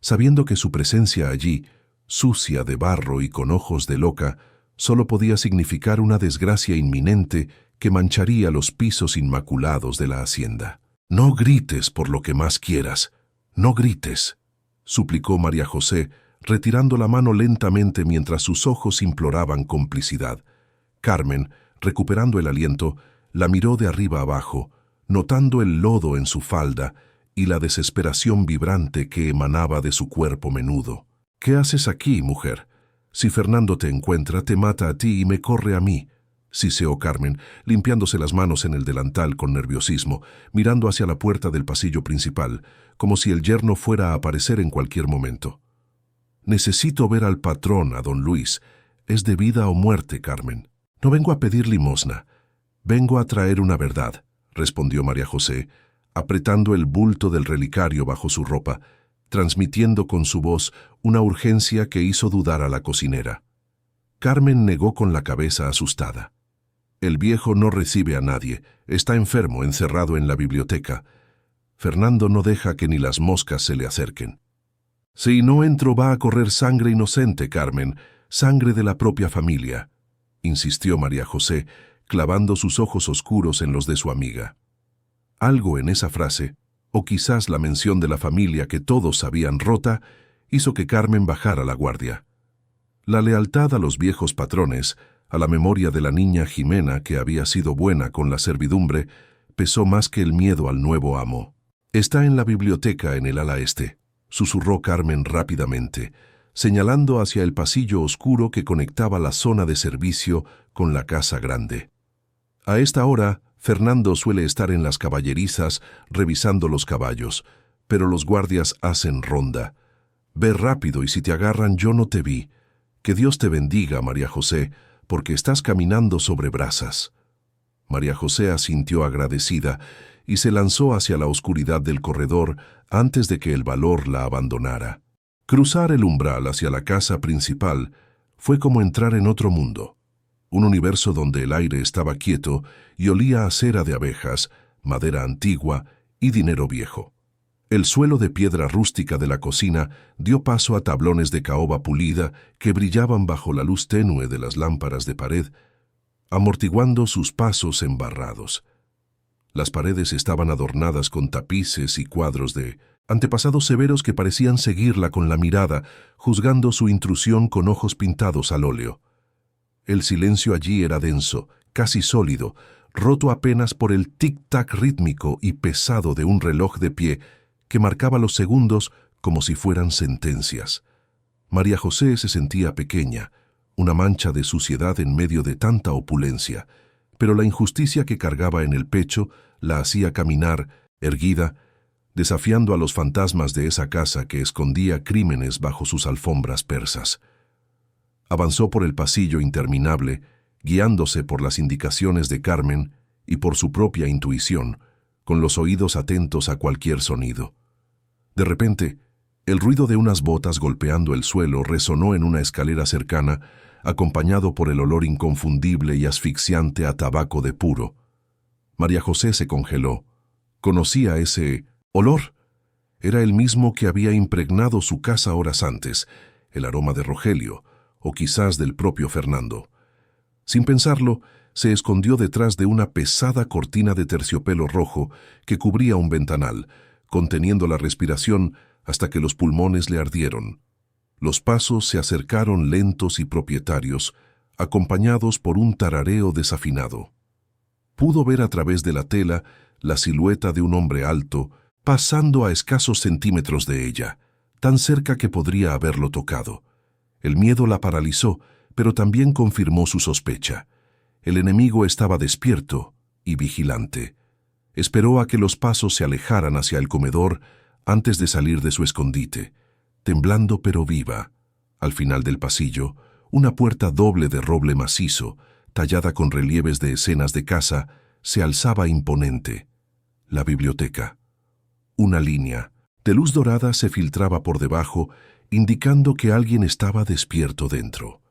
sabiendo que su presencia allí, sucia de barro y con ojos de loca, solo podía significar una desgracia inminente que mancharía los pisos inmaculados de la hacienda. «No grites por lo que más quieras, no grites», suplicó María José, retirando la mano lentamente mientras sus ojos imploraban complicidad. Carmen, recuperando el aliento, la miró de arriba abajo, notando el lodo en su falda y la desesperación vibrante que emanaba de su cuerpo menudo. «¿Qué haces aquí, mujer? Si Fernando te encuentra, te mata a ti y me corre a mí», siseó Carmen, limpiándose las manos en el delantal con nerviosismo, mirando hacia la puerta del pasillo principal, como si el yerno fuera a aparecer en cualquier momento. «Necesito ver al patrón, a don Luis. Es de vida o muerte, Carmen. No vengo a pedir limosna. Vengo a traer una verdad», respondió María José, apretando el bulto del relicario bajo su ropa, transmitiendo con su voz una urgencia que hizo dudar a la cocinera. Carmen negó con la cabeza asustada. «El viejo no recibe a nadie. Está enfermo, encerrado en la biblioteca. Fernando no deja que ni las moscas se le acerquen». «Si no entro va a correr sangre inocente, Carmen, sangre de la propia familia», insistió María José, clavando sus ojos oscuros en los de su amiga. Algo en esa frase, o quizás la mención de la familia que todos sabían rota, hizo que Carmen bajara la guardia. La lealtad a los viejos patrones, a la memoria de la niña Jimena que había sido buena con la servidumbre, pesó más que el miedo al nuevo amo. «Está en la biblioteca en el ala este», susurró Carmen rápidamente, señalando hacia el pasillo oscuro que conectaba la zona de servicio con la casa grande. A esta hora, Fernando suele estar en las caballerizas revisando los caballos, pero los guardias hacen ronda. Ve rápido y si te agarran yo no te vi. Que Dios te bendiga, María José, porque estás caminando sobre brasas». María José asintió agradecida y se lanzó hacia la oscuridad del corredor antes de que el valor la abandonara. Cruzar el umbral hacia la casa principal fue como entrar en otro mundo, un universo donde el aire estaba quieto y olía a cera de abejas, madera antigua y dinero viejo. El suelo de piedra rústica de la cocina dio paso a tablones de caoba pulida que brillaban bajo la luz tenue de las lámparas de pared, amortiguando sus pasos embarrados. Las paredes estaban adornadas con tapices y cuadros de antepasados severos que parecían seguirla con la mirada, juzgando su intrusión con ojos pintados al óleo. El silencio allí era denso, casi sólido, roto apenas por el tic-tac rítmico y pesado de un reloj de pie que marcaba los segundos como si fueran sentencias. María José se sentía pequeña, una mancha de suciedad en medio de tanta opulencia, pero la injusticia que cargaba en el pecho la hacía caminar, erguida, desafiando a los fantasmas de esa casa que escondía crímenes bajo sus alfombras persas. Avanzó por el pasillo interminable, guiándose por las indicaciones de Carmen y por su propia intuición, con los oídos atentos a cualquier sonido. De repente, el ruido de unas botas golpeando el suelo resonó en una escalera cercana, acompañado por el olor inconfundible y asfixiante a tabaco de puro. María José se congeló. Conocía ese olor. Era el mismo que había impregnado su casa horas antes, el aroma de Rogelio, o quizás del propio Fernando. Sin pensarlo, se escondió detrás de una pesada cortina de terciopelo rojo que cubría un ventanal, conteniendo la respiración hasta que los pulmones le ardieron. Los pasos se acercaron lentos y propietarios, acompañados por un tarareo desafinado. Pudo ver a través de la tela la silueta de un hombre alto, pasando a escasos centímetros de ella, tan cerca que podría haberlo tocado. El miedo la paralizó, pero también confirmó su sospecha. El enemigo estaba despierto y vigilante. Esperó a que los pasos se alejaran hacia el comedor antes de salir de su escondite, temblando pero viva. Al final del pasillo, una puerta doble de roble macizo, tallada con relieves de escenas de caza, se alzaba imponente. La biblioteca. Una línea de luz dorada se filtraba por debajo, indicando que alguien estaba despierto dentro.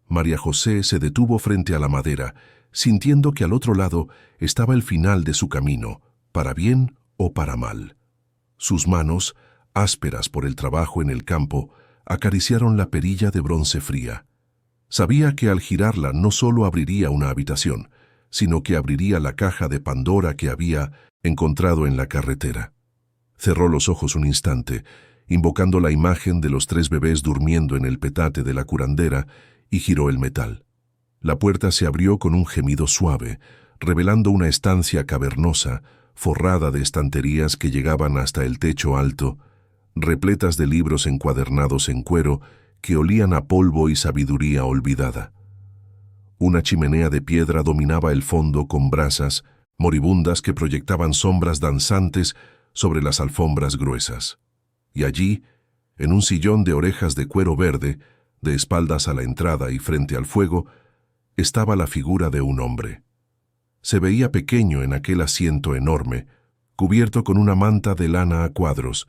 María José se detuvo frente a la madera, sintiendo que al otro lado estaba el final de su camino, para bien o para mal. Sus manos, ásperas por el trabajo en el campo, acariciaron la perilla de bronce fría. Sabía que al girarla no solo abriría una habitación, sino que abriría la caja de Pandora que había encontrado en la carretera. Cerró los ojos un instante, invocando la imagen de los 3 bebés durmiendo en el petate de la curandera, y giró el metal. La puerta se abrió con un gemido suave, revelando una estancia cavernosa, forrada de estanterías que llegaban hasta el techo alto, repletas de libros encuadernados en cuero que olían a polvo y sabiduría olvidada. Una chimenea de piedra dominaba el fondo con brasas moribundas que proyectaban sombras danzantes sobre las alfombras gruesas. Y allí, en un sillón de orejas de cuero verde, de espaldas a la entrada y frente al fuego, estaba la figura de un hombre. Se veía pequeño en aquel asiento enorme, cubierto con una manta de lana a cuadros.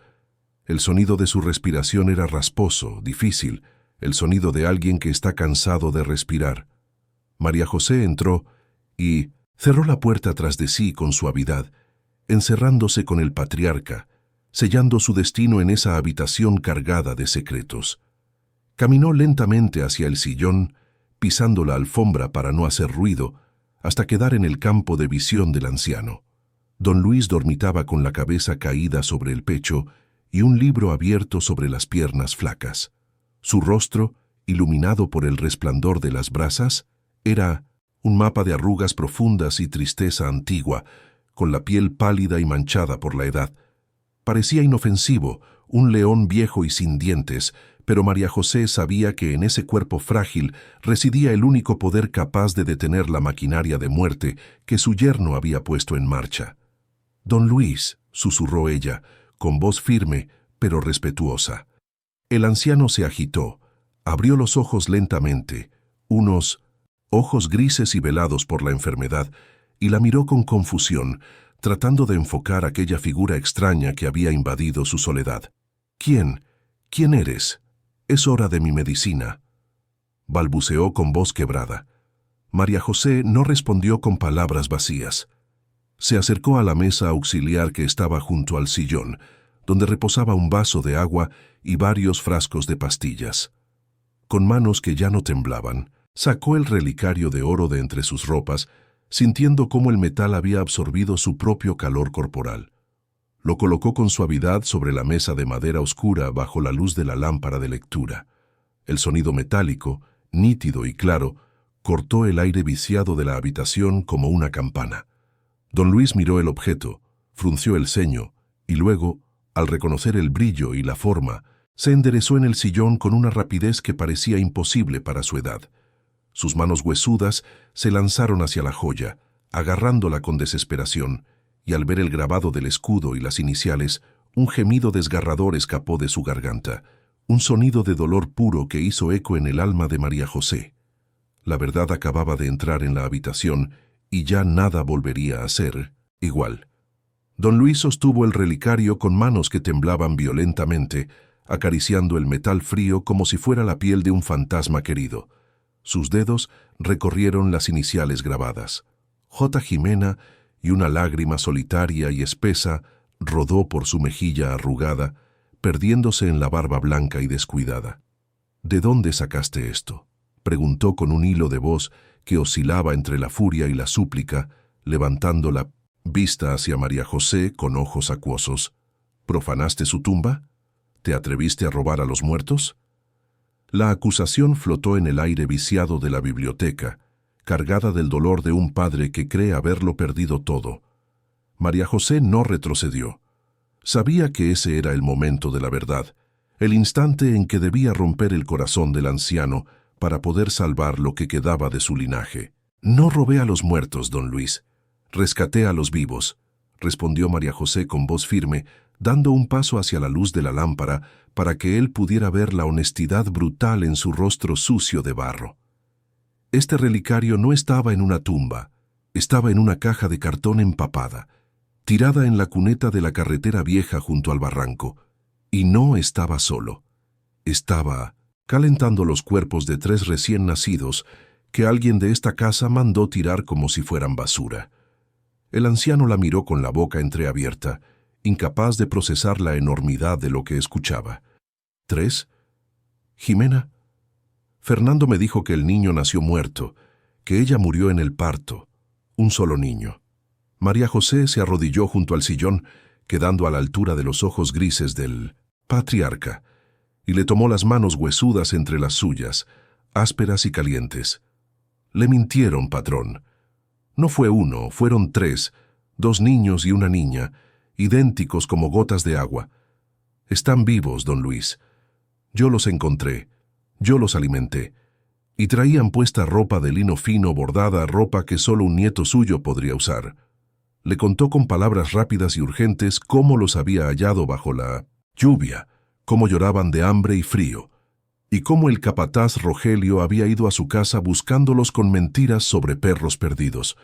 El sonido de su respiración era rasposo, difícil, el sonido de alguien que está cansado de respirar. María José entró y cerró la puerta tras de sí con suavidad, encerrándose con el patriarca, sellando su destino en esa habitación cargada de secretos. Caminó lentamente hacia el sillón, pisando la alfombra para no hacer ruido, hasta quedar en el campo de visión del anciano. Don Luis dormitaba con la cabeza caída sobre el pecho y un libro abierto sobre las piernas flacas. Su rostro, iluminado por el resplandor de las brasas, era un mapa de arrugas profundas y tristeza antigua, con la piel pálida y manchada por la edad. Parecía inofensivo, un león viejo y sin dientes, pero María José sabía que en ese cuerpo frágil residía el único poder capaz de detener la maquinaria de muerte que su yerno había puesto en marcha. «Don Luis», susurró ella, con voz firme, pero respetuosa. El anciano se agitó, abrió los ojos lentamente, unos ojos grises y velados por la enfermedad, y la miró con confusión, tratando de enfocar aquella figura extraña que había invadido su soledad. «¿Quién? ¿Quién eres? Es hora de mi medicina», balbuceó con voz quebrada. María José no respondió con palabras vacías. Se acercó a la mesa auxiliar que estaba junto al sillón, donde reposaba un vaso de agua y varios frascos de pastillas. Con manos que ya no temblaban, Sacó el relicario de oro de entre sus ropas, sintiendo cómo el metal había absorbido su propio calor corporal. Lo colocó con suavidad sobre la mesa de madera oscura bajo la luz de la lámpara de lectura. El sonido metálico, nítido y claro, cortó el aire viciado de la habitación como una campana. Don Luis miró el objeto, frunció el ceño, y luego, al reconocer el brillo y la forma, se enderezó en el sillón con una rapidez que parecía imposible para su edad. Sus manos huesudas se lanzaron hacia la joya, agarrándola con desesperación, y al ver el grabado del escudo y las iniciales, un gemido desgarrador escapó de su garganta, un sonido de dolor puro que hizo eco en el alma de María José. La verdad acababa de entrar en la habitación y ya nada volvería a ser igual. Don Luis sostuvo el relicario con manos que temblaban violentamente, acariciando el metal frío como si fuera la piel de un fantasma querido. Sus dedos recorrieron las iniciales grabadas. J. Jimena, y una lágrima solitaria y espesa rodó por su mejilla arrugada, perdiéndose en la barba blanca y descuidada. ¿De dónde sacaste esto?, preguntó con un hilo de voz que oscilaba entre la furia y la súplica, levantando la vista hacia María José con ojos acuosos. ¿Profanaste su tumba? ¿Te atreviste a robar a los muertos? La acusación flotó en el aire viciado de la biblioteca, cargada del dolor de un padre que cree haberlo perdido todo. María José no retrocedió. Sabía que ese era el momento de la verdad, el instante en que debía romper el corazón del anciano para poder salvar lo que quedaba de su linaje. No robé a los muertos, don Luis. Rescaté a los vivos, respondió María José con voz firme, dando un paso hacia la luz de la lámpara para que él pudiera ver la honestidad brutal en su rostro sucio de barro. Este relicario no estaba en una tumba, estaba en una caja de cartón empapada, tirada en la cuneta de la carretera vieja junto al barranco, y no estaba solo. Estaba calentando los cuerpos de 3 recién nacidos que alguien de esta casa mandó tirar como si fueran basura. El anciano la miró con la boca entreabierta, incapaz de procesar la enormidad de lo que escuchaba. ¿3? Jimena. Fernando me dijo que el niño nació muerto, que ella murió en el parto, un solo niño. María José se arrodilló junto al sillón, quedando a la altura de los ojos grises del patriarca, y le tomó las manos huesudas entre las suyas, ásperas y calientes. Le mintieron, patrón. No fue uno, fueron 3, 2 niños y una niña, idénticos como gotas de agua. Están vivos, don Luis. Yo los encontré. Yo los alimenté, y traían puesta ropa de lino fino bordada, ropa que solo un nieto suyo podría usar. Le contó con palabras rápidas y urgentes cómo los había hallado bajo la lluvia, cómo lloraban de hambre y frío, y cómo el capataz Rogelio había ido a su casa buscándolos con mentiras sobre perros perdidos.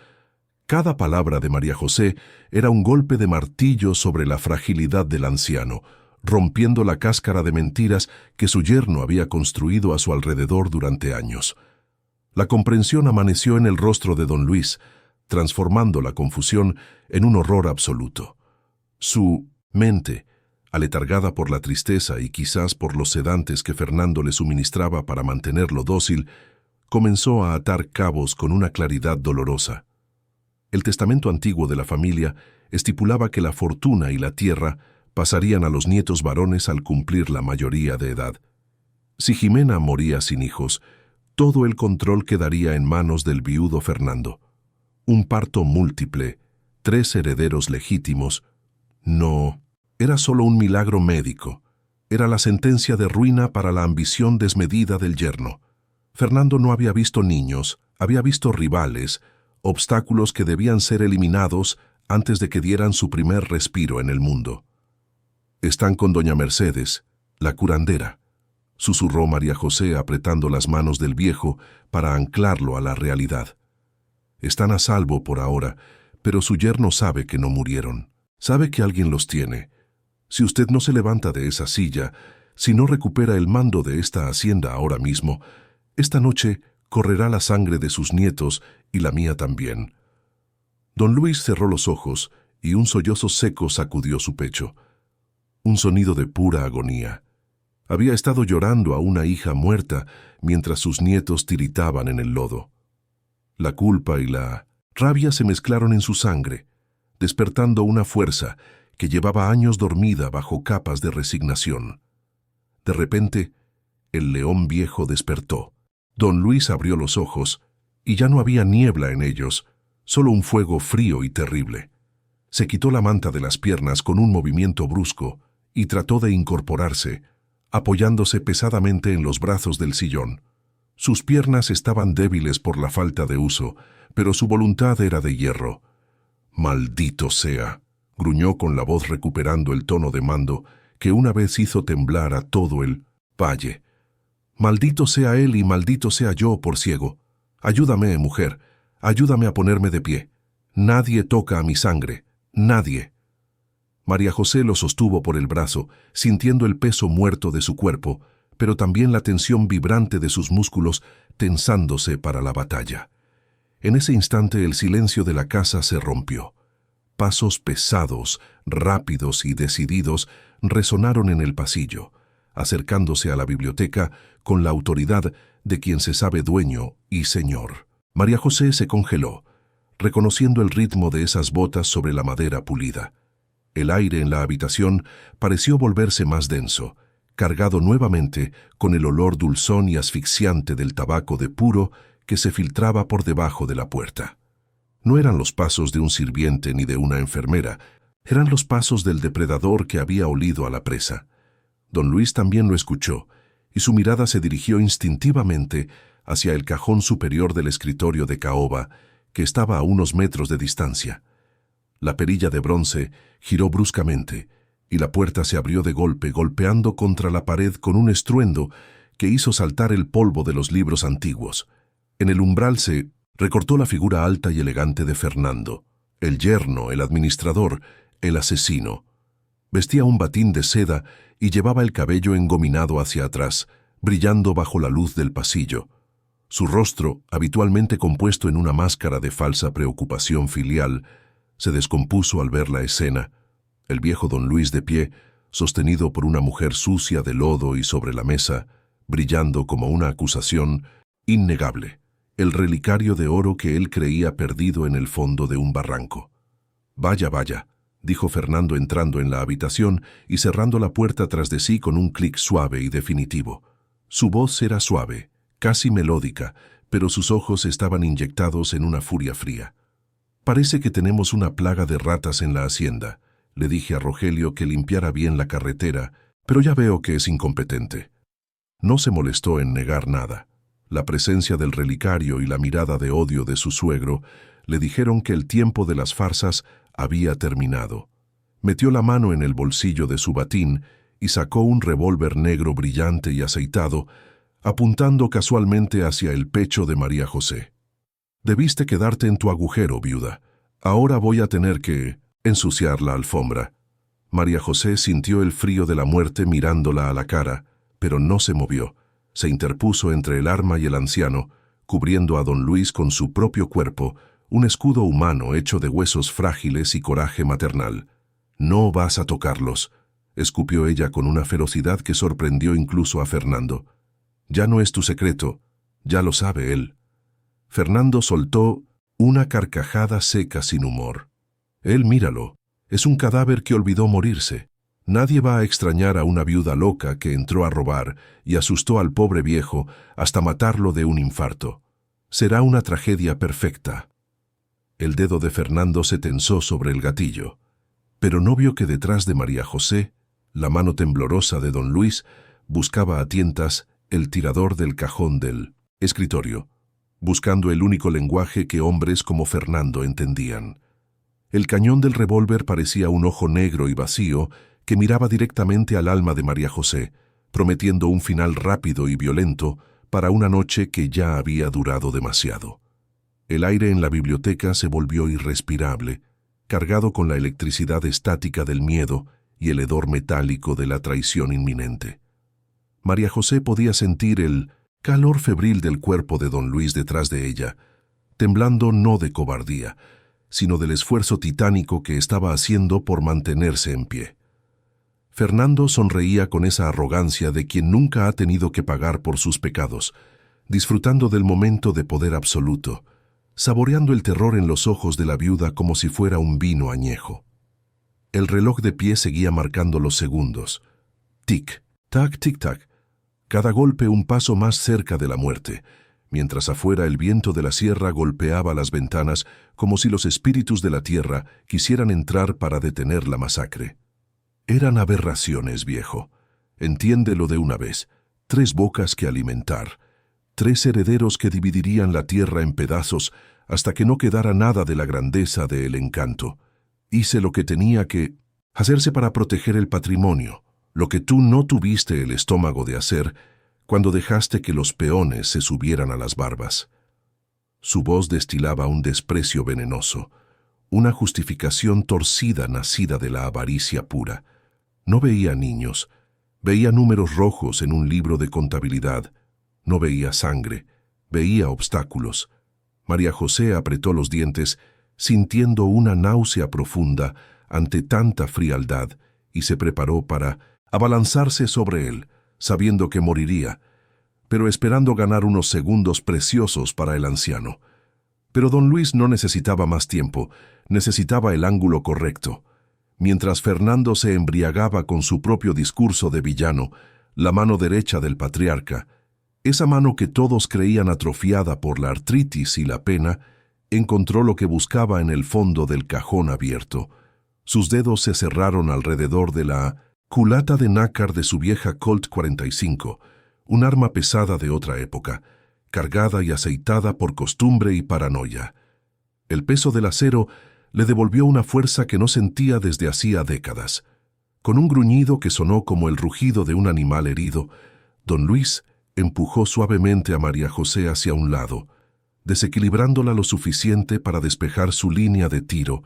Cada palabra de María José era un golpe de martillo sobre la fragilidad del anciano, rompiendo la cáscara de mentiras que su yerno había construido a su alrededor durante años. La comprensión amaneció en el rostro de don Luis, transformando la confusión en un horror absoluto. Su mente, aletargada por la tristeza y quizás por los sedantes que Fernando le suministraba para mantenerlo dócil, comenzó a atar cabos con una claridad dolorosa. El testamento antiguo de la familia estipulaba que la fortuna y la tierra pasarían a los nietos varones al cumplir la mayoría de edad. Si Jimena moría sin hijos, todo el control quedaría en manos del viudo Fernando. Un parto múltiple, 3 herederos legítimos, no, era solo un milagro médico. Era la sentencia de ruina para la ambición desmedida del yerno. Fernando no había visto niños, había visto rivales, obstáculos que debían ser eliminados antes de que dieran su primer respiro en el mundo. «Están con doña Mercedes, la curandera», susurró María José apretando las manos del viejo para anclarlo a la realidad. «Están a salvo por ahora, pero su yerno sabe que no murieron. Sabe que alguien los tiene. Si usted no se levanta de esa silla, si no recupera el mando de esta hacienda ahora mismo, esta noche correrá la sangre de sus nietos y la mía también». Don Luis cerró los ojos y un sollozo seco sacudió su pecho. Un sonido de pura agonía. Había estado llorando a una hija muerta mientras sus nietos tiritaban en el lodo. La culpa y la rabia se mezclaron en su sangre, despertando una fuerza que llevaba años dormida bajo capas de resignación. De repente, el león viejo despertó. Don Luis abrió los ojos y ya no había niebla en ellos, solo un fuego frío y terrible. Se quitó la manta de las piernas con un movimiento brusco y trató de incorporarse, apoyándose pesadamente en los brazos del sillón. Sus piernas estaban débiles por la falta de uso, pero su voluntad era de hierro. «Maldito sea», gruñó con la voz recuperando el tono de mando que una vez hizo temblar a todo el valle. «Maldito sea él y maldito sea yo por ciego. Ayúdame, mujer, ayúdame a ponerme de pie. Nadie toca a mi sangre, nadie». María José lo sostuvo por el brazo, sintiendo el peso muerto de su cuerpo, pero también la tensión vibrante de sus músculos tensándose para la batalla. En ese instante el silencio de la casa se rompió. Pasos pesados, rápidos y decididos resonaron en el pasillo, acercándose a la biblioteca con la autoridad de quien se sabe dueño y señor. María José se congeló, reconociendo el ritmo de esas botas sobre la madera pulida. El aire en la habitación pareció volverse más denso, cargado nuevamente con el olor dulzón y asfixiante del tabaco de puro que se filtraba por debajo de la puerta. No eran los pasos de un sirviente ni de una enfermera, eran los pasos del depredador que había olido a la presa. Don Luis también lo escuchó, y su mirada se dirigió instintivamente hacia el cajón superior del escritorio de caoba, que estaba a unos metros de distancia. La perilla de bronce giró bruscamente, y la puerta se abrió de golpe, golpeando contra la pared con un estruendo que hizo saltar el polvo de los libros antiguos. En el umbral se recortó la figura alta y elegante de Fernando, el yerno, el administrador, el asesino. Vestía un batín de seda y llevaba el cabello engominado hacia atrás, brillando bajo la luz del pasillo. Su rostro, habitualmente compuesto en una máscara de falsa preocupación filial, se descompuso al ver la escena. El viejo don Luis de pie, sostenido por una mujer sucia de lodo y sobre la mesa, brillando como una acusación innegable, el relicario de oro que él creía perdido en el fondo de un barranco. «Vaya, vaya», dijo Fernando entrando en la habitación y cerrando la puerta tras de sí con un clic suave y definitivo. Su voz era suave, casi melódica, pero sus ojos estaban inyectados en una furia fría. «Parece que tenemos una plaga de ratas en la hacienda», le dije a Rogelio que limpiara bien la carretera, pero ya veo que es incompetente. No se molestó en negar nada. La presencia del relicario y la mirada de odio de su suegro le dijeron que el tiempo de las farsas había terminado. Metió la mano en el bolsillo de su batín y sacó un revólver negro brillante y aceitado, apuntando casualmente hacia el pecho de María José. «Debiste quedarte en tu agujero, viuda. Ahora voy a tener que ensuciar la alfombra». María José sintió el frío de la muerte mirándola a la cara, pero no se movió. Se interpuso entre el arma y el anciano, cubriendo a don Luis con su propio cuerpo, un escudo humano hecho de huesos frágiles y coraje maternal. «No vas a tocarlos», escupió ella con una ferocidad que sorprendió incluso a Fernando. «Ya no es tu secreto, ya lo sabe él». Fernando soltó una carcajada seca sin humor. «Él, míralo, es un cadáver que olvidó morirse. Nadie va a extrañar a una viuda loca que entró a robar y asustó al pobre viejo hasta matarlo de un infarto. Será una tragedia perfecta». El dedo de Fernando se tensó sobre el gatillo, pero no vio que detrás de María José, la mano temblorosa de don Luis buscaba a tientas el tirador del cajón del escritorio, buscando el único lenguaje que hombres como Fernando entendían. El cañón del revólver parecía un ojo negro y vacío que miraba directamente al alma de María José, prometiendo un final rápido y violento para una noche que ya había durado demasiado. El aire en la biblioteca se volvió irrespirable, cargado con la electricidad estática del miedo y el hedor metálico de la traición inminente. María José podía sentir el calor febril del cuerpo de don Luis detrás de ella, temblando no de cobardía, sino del esfuerzo titánico que estaba haciendo por mantenerse en pie. Fernando sonreía con esa arrogancia de quien nunca ha tenido que pagar por sus pecados, disfrutando del momento de poder absoluto, saboreando el terror en los ojos de la viuda como si fuera un vino añejo. El reloj de pie seguía marcando los segundos. Tic, tac, tic, tac. Cada golpe un paso más cerca de la muerte, mientras afuera el viento de la sierra golpeaba las ventanas como si los espíritus de la tierra quisieran entrar para detener la masacre. Eran aberraciones, viejo. Entiéndelo de una vez. 3 bocas que alimentar. 3 herederos que dividirían la tierra en pedazos hasta que no quedara nada de la grandeza del encanto. Hice lo que tenía que hacerse para proteger el patrimonio, lo que tú no tuviste el estómago de hacer cuando dejaste que los peones se subieran a las barbas. Su voz destilaba un desprecio venenoso, una justificación torcida nacida de la avaricia pura. No veía niños, veía números rojos en un libro de contabilidad. No veía sangre, veía obstáculos. María José apretó los dientes, sintiendo una náusea profunda ante tanta frialdad, y se preparó para abalanzarse sobre él, sabiendo que moriría, pero esperando ganar unos segundos preciosos para el anciano. Pero don Luis no necesitaba más tiempo, necesitaba el ángulo correcto. Mientras Fernando se embriagaba con su propio discurso de villano, la mano derecha del patriarca, esa mano que todos creían atrofiada por la artritis y la pena, encontró lo que buscaba en el fondo del cajón abierto. Sus dedos se cerraron alrededor de la culata de nácar de su vieja Colt 45, un arma pesada de otra época, cargada y aceitada por costumbre y paranoia. El peso del acero le devolvió una fuerza que no sentía desde hacía décadas. Con un gruñido que sonó como el rugido de un animal herido, don Luis empujó suavemente a María José hacia un lado, desequilibrándola lo suficiente para despejar su línea de tiro,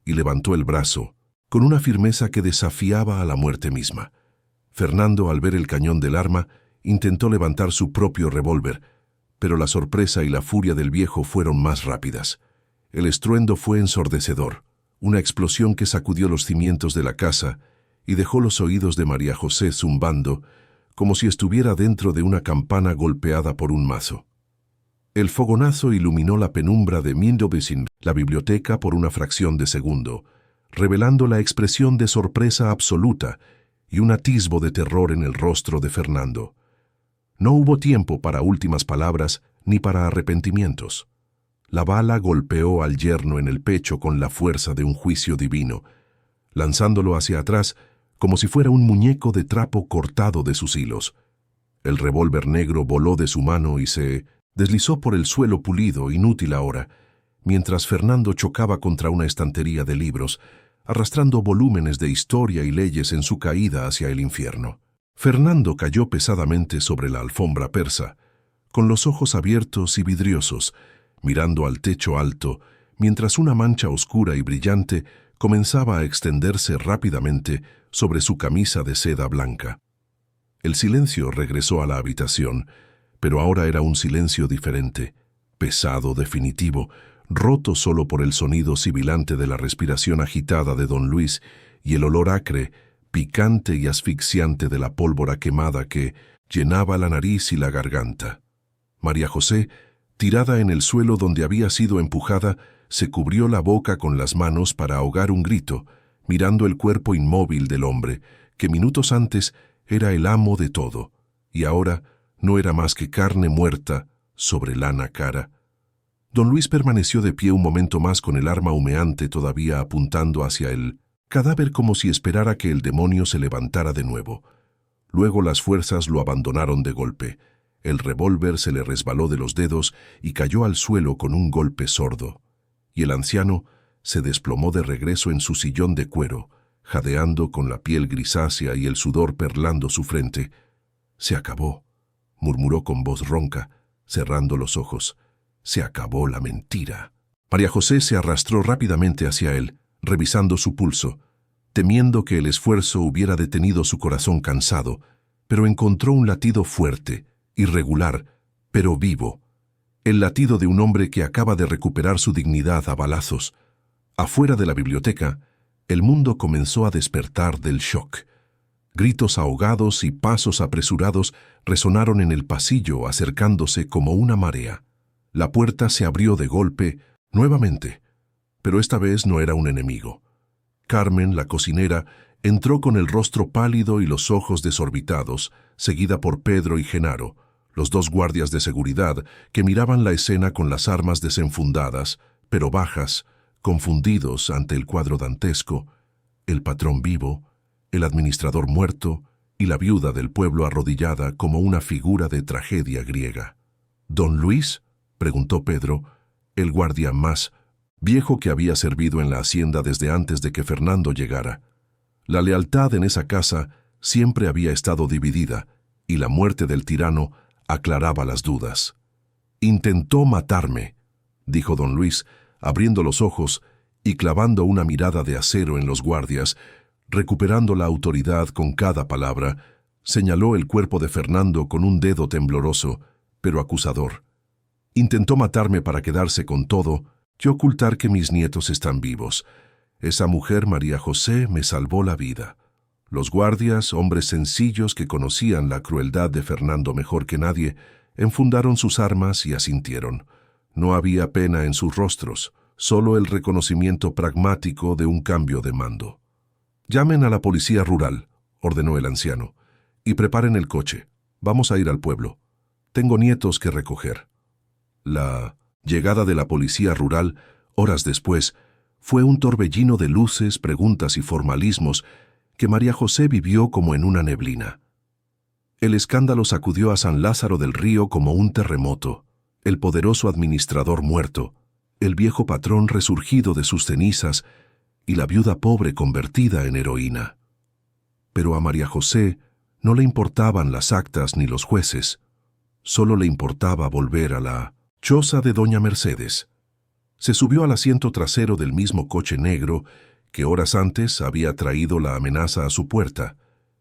y levantó el brazo, con una firmeza que desafiaba a la muerte misma. Fernando, al ver el cañón del arma, intentó levantar su propio revólver, pero la sorpresa y la furia del viejo fueron más rápidas. El estruendo fue ensordecedor, una explosión que sacudió los cimientos de la casa y dejó los oídos de María José zumbando, como si estuviera dentro de una campana golpeada por un mazo. El fogonazo iluminó la penumbra de la biblioteca por una fracción de segundo, revelando la expresión de sorpresa absoluta y un atisbo de terror en el rostro de Fernando. No hubo tiempo para últimas palabras ni para arrepentimientos. La bala golpeó al yerno en el pecho con la fuerza de un juicio divino, lanzándolo hacia atrás como si fuera un muñeco de trapo cortado de sus hilos. El revólver negro voló de su mano y se deslizó por el suelo pulido, inútil ahora, mientras Fernando chocaba contra una estantería de libros, arrastrando volúmenes de historia y leyes en su caída hacia el infierno. Fernando cayó pesadamente sobre la alfombra persa, con los ojos abiertos y vidriosos, mirando al techo alto, mientras una mancha oscura y brillante comenzaba a extenderse rápidamente sobre su camisa de seda blanca. El silencio regresó a la habitación, pero ahora era un silencio diferente, pesado, definitivo, roto solo por el sonido sibilante de la respiración agitada de don Luis y el olor acre, picante y asfixiante de la pólvora quemada que llenaba la nariz y la garganta. María José, tirada en el suelo donde había sido empujada, se cubrió la boca con las manos para ahogar un grito, mirando el cuerpo inmóvil del hombre, que minutos antes era el amo de todo, y ahora no era más que carne muerta sobre lana cara. Don Luis permaneció de pie un momento más con el arma humeante todavía apuntando hacia el cadáver como si esperara que el demonio se levantara de nuevo. Luego las fuerzas lo abandonaron de golpe. El revólver se le resbaló de los dedos y cayó al suelo con un golpe sordo, y el anciano se desplomó de regreso en su sillón de cuero, jadeando con la piel grisácea y el sudor perlando su frente. «Se acabó», murmuró con voz ronca, cerrando los ojos. «Se acabó la mentira». María José se arrastró rápidamente hacia él, revisando su pulso, temiendo que el esfuerzo hubiera detenido su corazón cansado, pero encontró un latido fuerte, irregular, pero vivo. El latido de un hombre que acaba de recuperar su dignidad a balazos. Afuera de la biblioteca, el mundo comenzó a despertar del shock. Gritos ahogados y pasos apresurados resonaron en el pasillo, acercándose como una marea. La puerta se abrió de golpe, nuevamente, pero esta vez no era un enemigo. Carmen, la cocinera, entró con el rostro pálido y los ojos desorbitados, seguida por Pedro y Genaro, los dos guardias de seguridad que miraban la escena con las armas desenfundadas, pero bajas, confundidos ante el cuadro dantesco, el patrón vivo, el administrador muerto y la viuda del pueblo arrodillada como una figura de tragedia griega. «¿Don Luis?», preguntó Pedro, el guardia más viejo que había servido en la hacienda desde antes de que Fernando llegara. La lealtad en esa casa siempre había estado dividida, y la muerte del tirano aclaraba las dudas. «Intentó matarme», dijo don Luis, abriendo los ojos y clavando una mirada de acero en los guardias. Recuperando la autoridad con cada palabra, señaló el cuerpo de Fernando con un dedo tembloroso, pero acusador. «Intentó matarme para quedarse con todo y ocultar que mis nietos están vivos. Esa mujer, María José, me salvó la vida». Los guardias, hombres sencillos que conocían la crueldad de Fernando mejor que nadie, enfundaron sus armas y asintieron. No había pena en sus rostros, solo el reconocimiento pragmático de un cambio de mando. «Llamen a la policía rural», ordenó el anciano, «y preparen el coche. Vamos a ir al pueblo. Tengo nietos que recoger». La llegada de la policía rural, horas después, fue un torbellino de luces, preguntas y formalismos que María José vivió como en una neblina. El escándalo sacudió a San Lázaro del Río como un terremoto, el poderoso administrador muerto, el viejo patrón resurgido de sus cenizas y la viuda pobre convertida en heroína. Pero a María José no le importaban las actas ni los jueces, solo le importaba volver a la choza de doña Mercedes. Se subió al asiento trasero del mismo coche negro que horas antes había traído la amenaza a su puerta,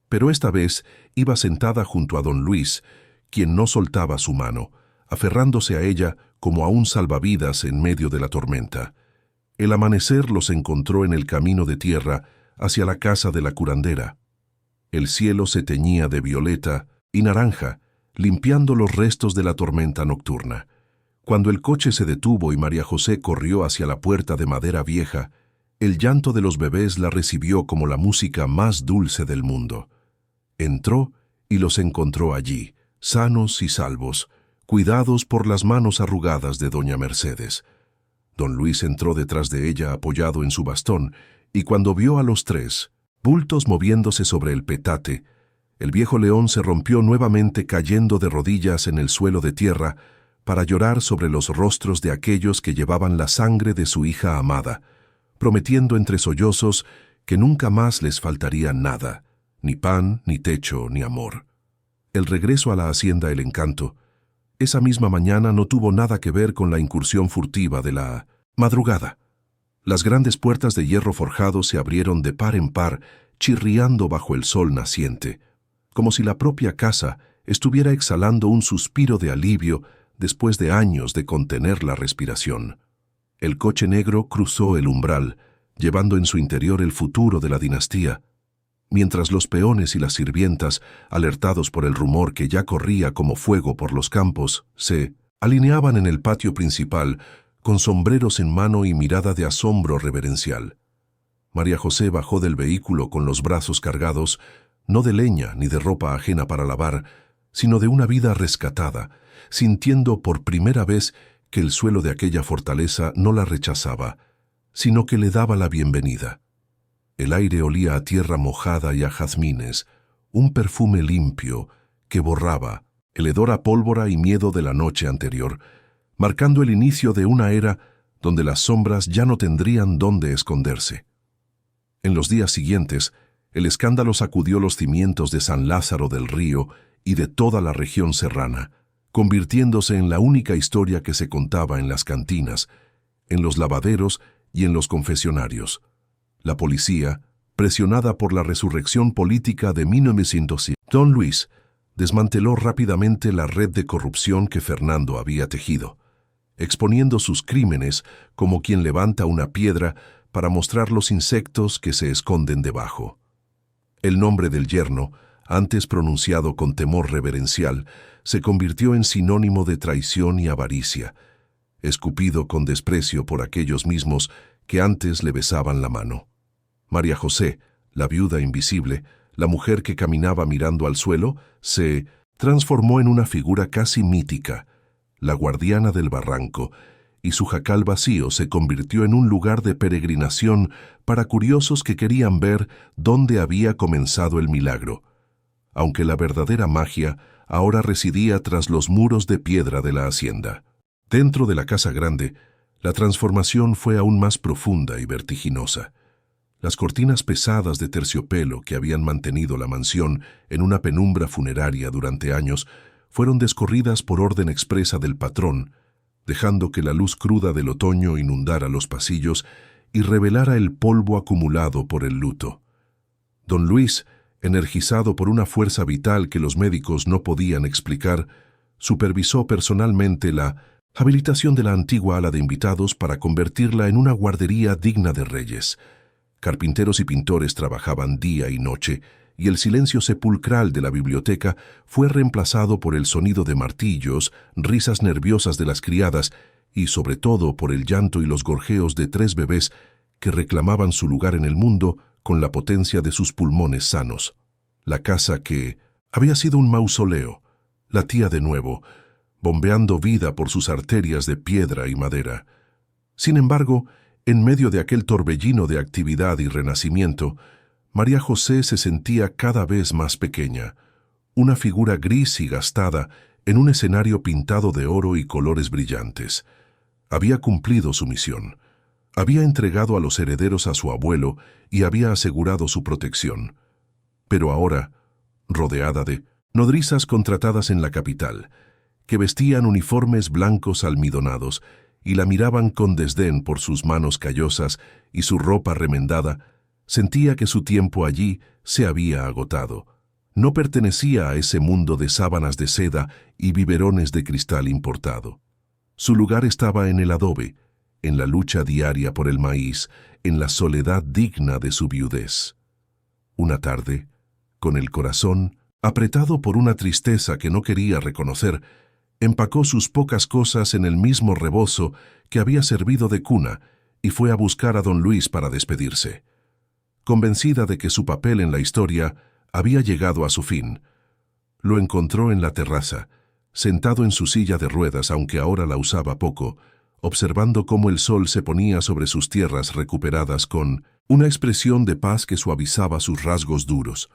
pero esta vez iba sentada junto a don Luis, quien no soltaba su mano, aferrándose a ella como a un salvavidas en medio de la tormenta. El amanecer los encontró en el camino de tierra hacia la casa de la curandera. El cielo se teñía de violeta y naranja, limpiando los restos de la tormenta nocturna. Cuando el coche se detuvo y María José corrió hacia la puerta de madera vieja, el llanto de los bebés la recibió como la música más dulce del mundo. Entró y los encontró allí, sanos y salvos, cuidados por las manos arrugadas de doña Mercedes. Don Luis entró detrás de ella apoyado en su bastón, y cuando vio a los tres, bultos moviéndose sobre el petate, el viejo león se rompió nuevamente cayendo de rodillas en el suelo de tierra para llorar sobre los rostros de aquellos que llevaban la sangre de su hija amada, prometiendo entre sollozos que nunca más les faltaría nada, ni pan, ni techo, ni amor. El regreso a la hacienda El Encanto, esa misma mañana no tuvo nada que ver con la incursión furtiva de la madrugada. Las grandes puertas de hierro forjado se abrieron de par en par, chirriando bajo el sol naciente, como si la propia casa estuviera exhalando un suspiro de alivio después de años de contener la respiración. El coche negro cruzó el umbral, llevando en su interior el futuro de la dinastía, mientras los peones y las sirvientas, alertados por el rumor que ya corría como fuego por los campos, se alineaban en el patio principal con sombreros en mano y mirada de asombro reverencial. María José bajó del vehículo con los brazos cargados, no de leña ni de ropa ajena para lavar, sino de una vida rescatada, sintiendo por primera vez que el suelo de aquella fortaleza no la rechazaba, sino que le daba la bienvenida. El aire olía a tierra mojada y a jazmines, un perfume limpio que borraba el hedor a pólvora y miedo de la noche anterior, marcando el inicio de una era donde las sombras ya no tendrían dónde esconderse. En los días siguientes, el escándalo sacudió los cimientos de San Lázaro del Río y de toda la región serrana, convirtiéndose en la única historia que se contaba en las cantinas, en los lavaderos y en los confesionarios. La policía, presionada por la resurrección política de 1900, don Luis desmanteló rápidamente la red de corrupción que Fernando había tejido, exponiendo sus crímenes como quien levanta una piedra para mostrar los insectos que se esconden debajo. El nombre del yerno, antes pronunciado con temor reverencial, se convirtió en sinónimo de traición y avaricia, escupido con desprecio por aquellos mismos que antes le besaban la mano. María José, la viuda invisible, la mujer que caminaba mirando al suelo, se transformó en una figura casi mítica, la guardiana del barranco, y su jacal vacío se convirtió en un lugar de peregrinación para curiosos que querían ver dónde había comenzado el milagro, aunque la verdadera magia ahora residía tras los muros de piedra de la hacienda. Dentro de la casa grande, la transformación fue aún más profunda y vertiginosa. Las cortinas pesadas de terciopelo que habían mantenido la mansión en una penumbra funeraria durante años fueron descorridas por orden expresa del patrón, dejando que la luz cruda del otoño inundara los pasillos y revelara el polvo acumulado por el luto. Don Luis, energizado por una fuerza vital que los médicos no podían explicar, supervisó personalmente la habilitación de la antigua ala de invitados para convertirla en una guardería digna de reyes. Carpinteros y pintores trabajaban día y noche, y el silencio sepulcral de la biblioteca fue reemplazado por el sonido de martillos, risas nerviosas de las criadas y sobre todo por el llanto y los gorjeos de 3 bebés que reclamaban su lugar en el mundo con la potencia de sus pulmones sanos. La casa que había sido un mausoleo, latía de nuevo, bombeando vida por sus arterias de piedra y madera. Sin embargo, en medio de aquel torbellino de actividad y renacimiento, María José se sentía cada vez más pequeña, una figura gris y gastada en un escenario pintado de oro y colores brillantes. Había cumplido su misión. Había entregado a los herederos a su abuelo y había asegurado su protección. Pero ahora, rodeada de nodrizas contratadas en la capital, que vestían uniformes blancos almidonados y la miraban con desdén por sus manos callosas y su ropa remendada, sentía que su tiempo allí se había agotado. No pertenecía a ese mundo de sábanas de seda y biberones de cristal importado. Su lugar estaba en el adobe, en la lucha diaria por el maíz, en la soledad digna de su viudez. Una tarde, con el corazón apretado por una tristeza que no quería reconocer, empacó sus pocas cosas en el mismo rebozo que había servido de cuna y fue a buscar a don Luis para despedirse. Convencida de que su papel en la historia había llegado a su fin, lo encontró en la terraza, sentado en su silla de ruedas, aunque ahora la usaba poco, observando cómo el sol se ponía sobre sus tierras recuperadas con una expresión de paz que suavizaba sus rasgos duros.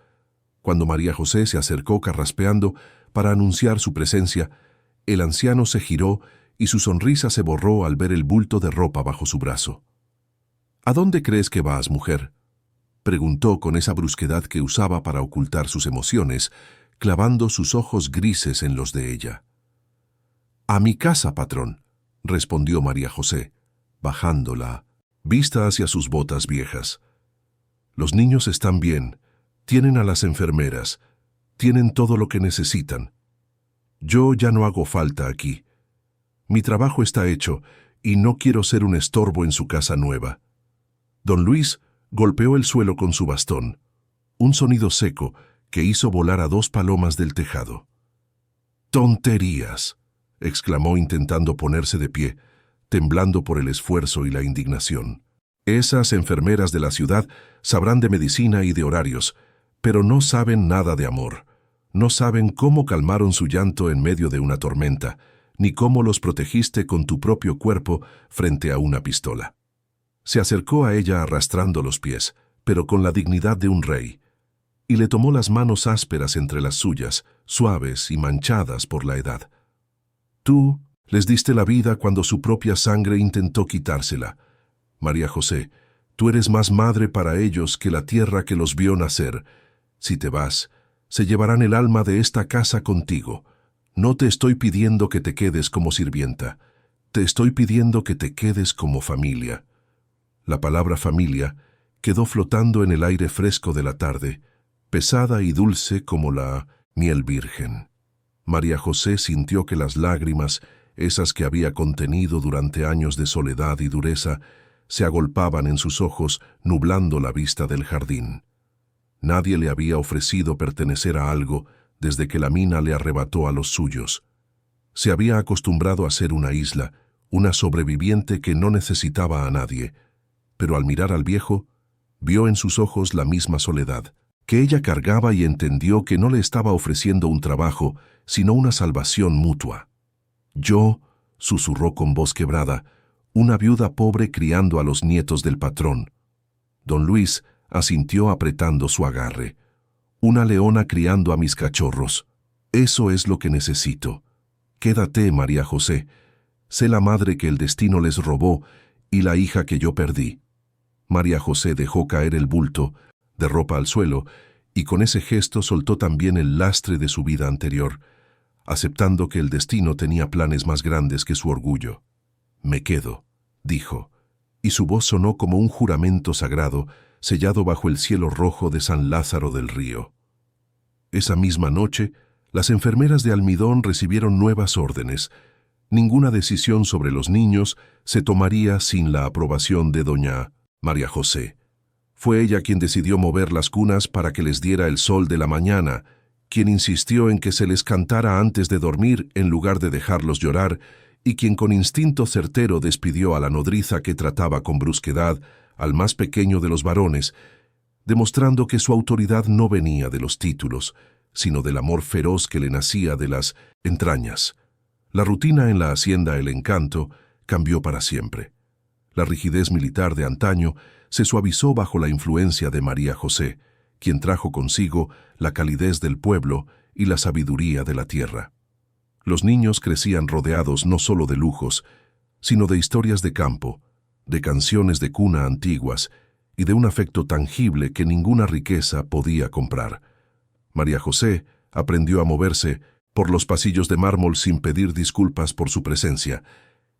Cuando María José se acercó carraspeando para anunciar su presencia, el anciano se giró y su sonrisa se borró al ver el bulto de ropa bajo su brazo. «¿A dónde crees que vas, mujer?», preguntó con esa brusquedad que usaba para ocultar sus emociones, clavando sus ojos grises en los de ella. «A mi casa, patrón», respondió María José, bajando la vista hacia sus botas viejas. «Los niños están bien, tienen a las enfermeras, tienen todo lo que necesitan. Yo ya no hago falta aquí. Mi trabajo está hecho y no quiero ser un estorbo en su casa nueva». Don Luis golpeó el suelo con su bastón, un sonido seco que hizo volar a 2 palomas del tejado. «¡Tonterías!», exclamó intentando ponerse de pie, temblando por el esfuerzo y la indignación. «Esas enfermeras de la ciudad sabrán de medicina y de horarios, pero no saben nada de amor. No saben cómo calmaron su llanto en medio de una tormenta, ni cómo los protegiste con tu propio cuerpo frente a una pistola». Se acercó a ella arrastrando los pies, pero con la dignidad de un rey, y le tomó las manos ásperas entre las suyas, suaves y manchadas por la edad. «Tú les diste la vida cuando su propia sangre intentó quitársela. María José, tú eres más madre para ellos que la tierra que los vio nacer. Si te vas, se llevarán el alma de esta casa contigo. No te estoy pidiendo que te quedes como sirvienta, te estoy pidiendo que te quedes como familia». La palabra familia quedó flotando en el aire fresco de la tarde, pesada y dulce como la miel virgen. María José sintió que las lágrimas, esas que había contenido durante años de soledad y dureza, se agolpaban en sus ojos, nublando la vista del jardín. Nadie le había ofrecido pertenecer a algo desde que la mina le arrebató a los suyos. Se había acostumbrado a ser una isla, una sobreviviente que no necesitaba a nadie, pero al mirar al viejo, vio en sus ojos la misma soledad, que ella cargaba y entendió que no le estaba ofreciendo un trabajo, sino una salvación mutua. Yo, susurró con voz quebrada, una viuda pobre criando a los nietos del patrón. Don Luis asintió apretando su agarre. Una leona criando a mis cachorros. Eso es lo que necesito. Quédate, María José. Sé la madre que el destino les robó y la hija que yo perdí. María José dejó caer el bulto de ropa al suelo y con ese gesto soltó también el lastre de su vida anterior, aceptando que el destino tenía planes más grandes que su orgullo. Me quedo, dijo, y su voz sonó como un juramento sagrado sellado bajo el cielo rojo de San Lázaro del Río. Esa misma noche, las enfermeras de Almidón recibieron nuevas órdenes. Ninguna decisión sobre los niños se tomaría sin la aprobación de doña María José. Fue ella quien decidió mover las cunas para que les diera el sol de la mañana, quien insistió en que se les cantara antes de dormir en lugar de dejarlos llorar, y quien con instinto certero despidió a la nodriza que trataba con brusquedad al más pequeño de los varones, demostrando que su autoridad no venía de los títulos, sino del amor feroz que le nacía de las entrañas. La rutina en la hacienda El Encanto cambió para siempre. La rigidez militar de antaño se suavizó bajo la influencia de María José, quien trajo consigo la calidez del pueblo y la sabiduría de la tierra. Los niños crecían rodeados no solo de lujos, sino de historias de campo, de canciones de cuna antiguas y de un afecto tangible que ninguna riqueza podía comprar. María José aprendió a moverse por los pasillos de mármol sin pedir disculpas por su presencia,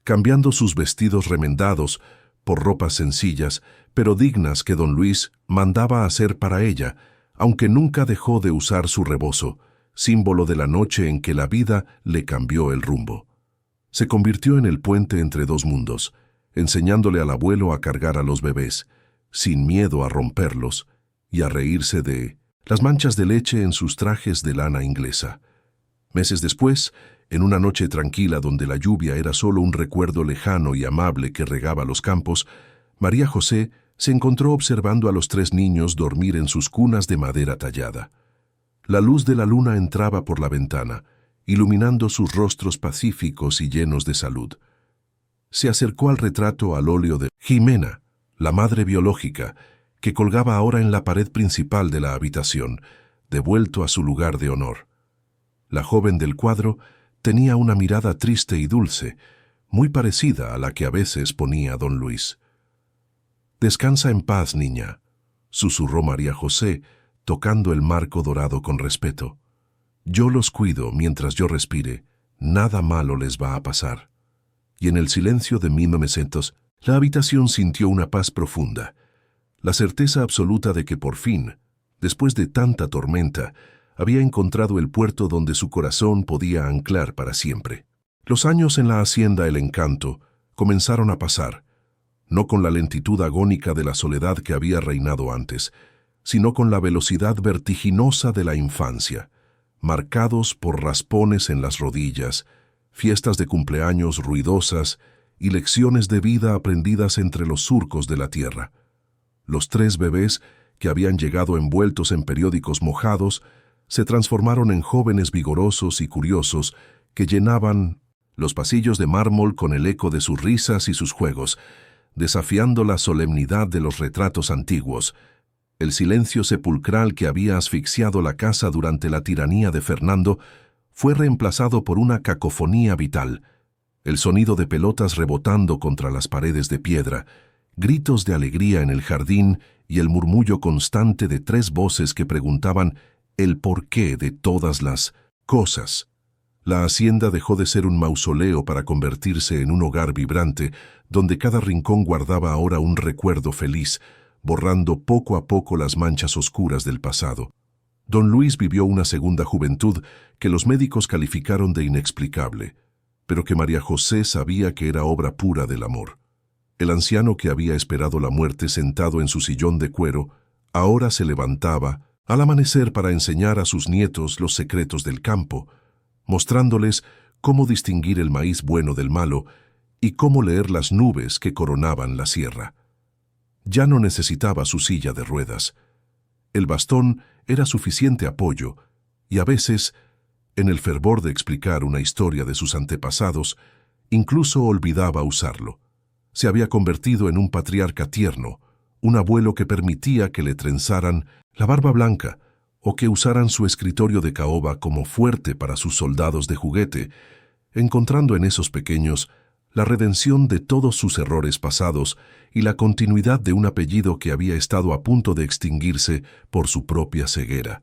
cambiando sus vestidos remendados por ropas sencillas, pero dignas que don Luis mandaba hacer para ella, aunque nunca dejó de usar su rebozo, símbolo de la noche en que la vida le cambió el rumbo. Se convirtió en el puente entre dos mundos, enseñándole al abuelo a cargar a los bebés, sin miedo a romperlos y a reírse de las manchas de leche en sus trajes de lana inglesa. Meses después, en una noche tranquila donde la lluvia era solo un recuerdo lejano y amable que regaba los campos, María José se encontró observando a los tres niños dormir en sus cunas de madera tallada. La luz de la luna entraba por la ventana, iluminando sus rostros pacíficos y llenos de salud. Se acercó al retrato al óleo de Jimena, la madre biológica, que colgaba ahora en la pared principal de la habitación, devuelto a su lugar de honor. La joven del cuadro tenía una mirada triste y dulce, muy parecida a la que a veces ponía don Luis. «Descansa en paz, niña», susurró María José, tocando el marco dorado con respeto. «Yo los cuido mientras yo respire, nada malo les va a pasar». Y en el silencio de 1900, la habitación sintió una paz profunda, la certeza absoluta de que por fin, después de tanta tormenta, había encontrado el puerto donde su corazón podía anclar para siempre. Los años en la hacienda El Encanto comenzaron a pasar, no con la lentitud agónica de la soledad que había reinado antes, sino con la velocidad vertiginosa de la infancia, marcados por raspones en las rodillas, fiestas de cumpleaños ruidosas y lecciones de vida aprendidas entre los surcos de la tierra. Los tres bebés, que habían llegado envueltos en periódicos mojados, se transformaron en jóvenes vigorosos y curiosos que llenaban los pasillos de mármol con el eco de sus risas y sus juegos, desafiando la solemnidad de los retratos antiguos, el silencio sepulcral que había asfixiado la casa durante la tiranía de Fernando fue reemplazado por una cacofonía vital, el sonido de pelotas rebotando contra las paredes de piedra, gritos de alegría en el jardín y el murmullo constante de tres voces que preguntaban el porqué de todas las cosas. La hacienda dejó de ser un mausoleo para convertirse en un hogar vibrante, donde cada rincón guardaba ahora un recuerdo feliz, borrando poco a poco las manchas oscuras del pasado. Don Luis vivió una segunda juventud que los médicos calificaron de inexplicable, pero que María José sabía que era obra pura del amor. El anciano que había esperado la muerte sentado en su sillón de cuero, ahora se levantaba, al amanecer para enseñar a sus nietos los secretos del campo, mostrándoles cómo distinguir el maíz bueno del malo y cómo leer las nubes que coronaban la sierra. Ya no necesitaba su silla de ruedas. El bastón era suficiente apoyo y a veces, en el fervor de explicar una historia de sus antepasados, incluso olvidaba usarlo. Se había convertido en un patriarca tierno, un abuelo que permitía que le trenzaran la barba blanca o que usaran su escritorio de caoba como fuerte para sus soldados de juguete, encontrando en esos pequeños la redención de todos sus errores pasados y la continuidad de un apellido que había estado a punto de extinguirse por su propia ceguera.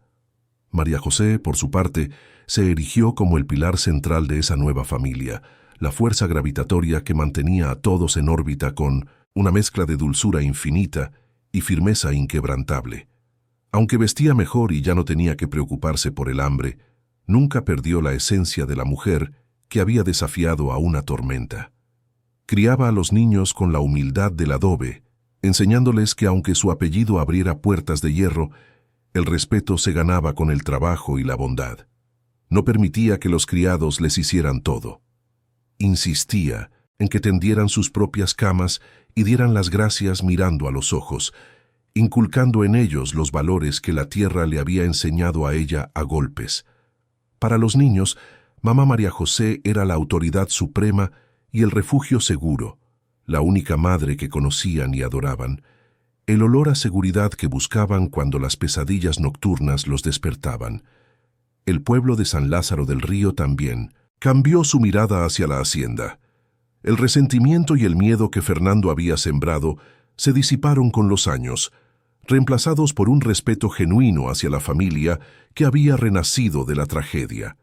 María José, por su parte, se erigió como el pilar central de esa nueva familia, la fuerza gravitatoria que mantenía a todos en órbita con una mezcla de dulzura infinita y firmeza inquebrantable. Aunque vestía mejor y ya no tenía que preocuparse por el hambre, nunca perdió la esencia de la mujer que había desafiado a una tormenta. Criaba a los niños con la humildad del adobe, enseñándoles que aunque su apellido abriera puertas de hierro, el respeto se ganaba con el trabajo y la bondad. No permitía que los criados les hicieran todo. Insistía en que tendieran sus propias camas y dieran las gracias mirando a los ojos, inculcando en ellos los valores que la tierra le había enseñado a ella a golpes. Para los niños, mamá María José era la autoridad suprema y el refugio seguro, la única madre que conocían y adoraban, el olor a seguridad que buscaban cuando las pesadillas nocturnas los despertaban. El pueblo de San Lázaro del Río también cambió su mirada hacia la hacienda. El resentimiento y el miedo que Fernando había sembrado se disiparon con los años, reemplazados por un respeto genuino hacia la familia que había renacido de la tragedia.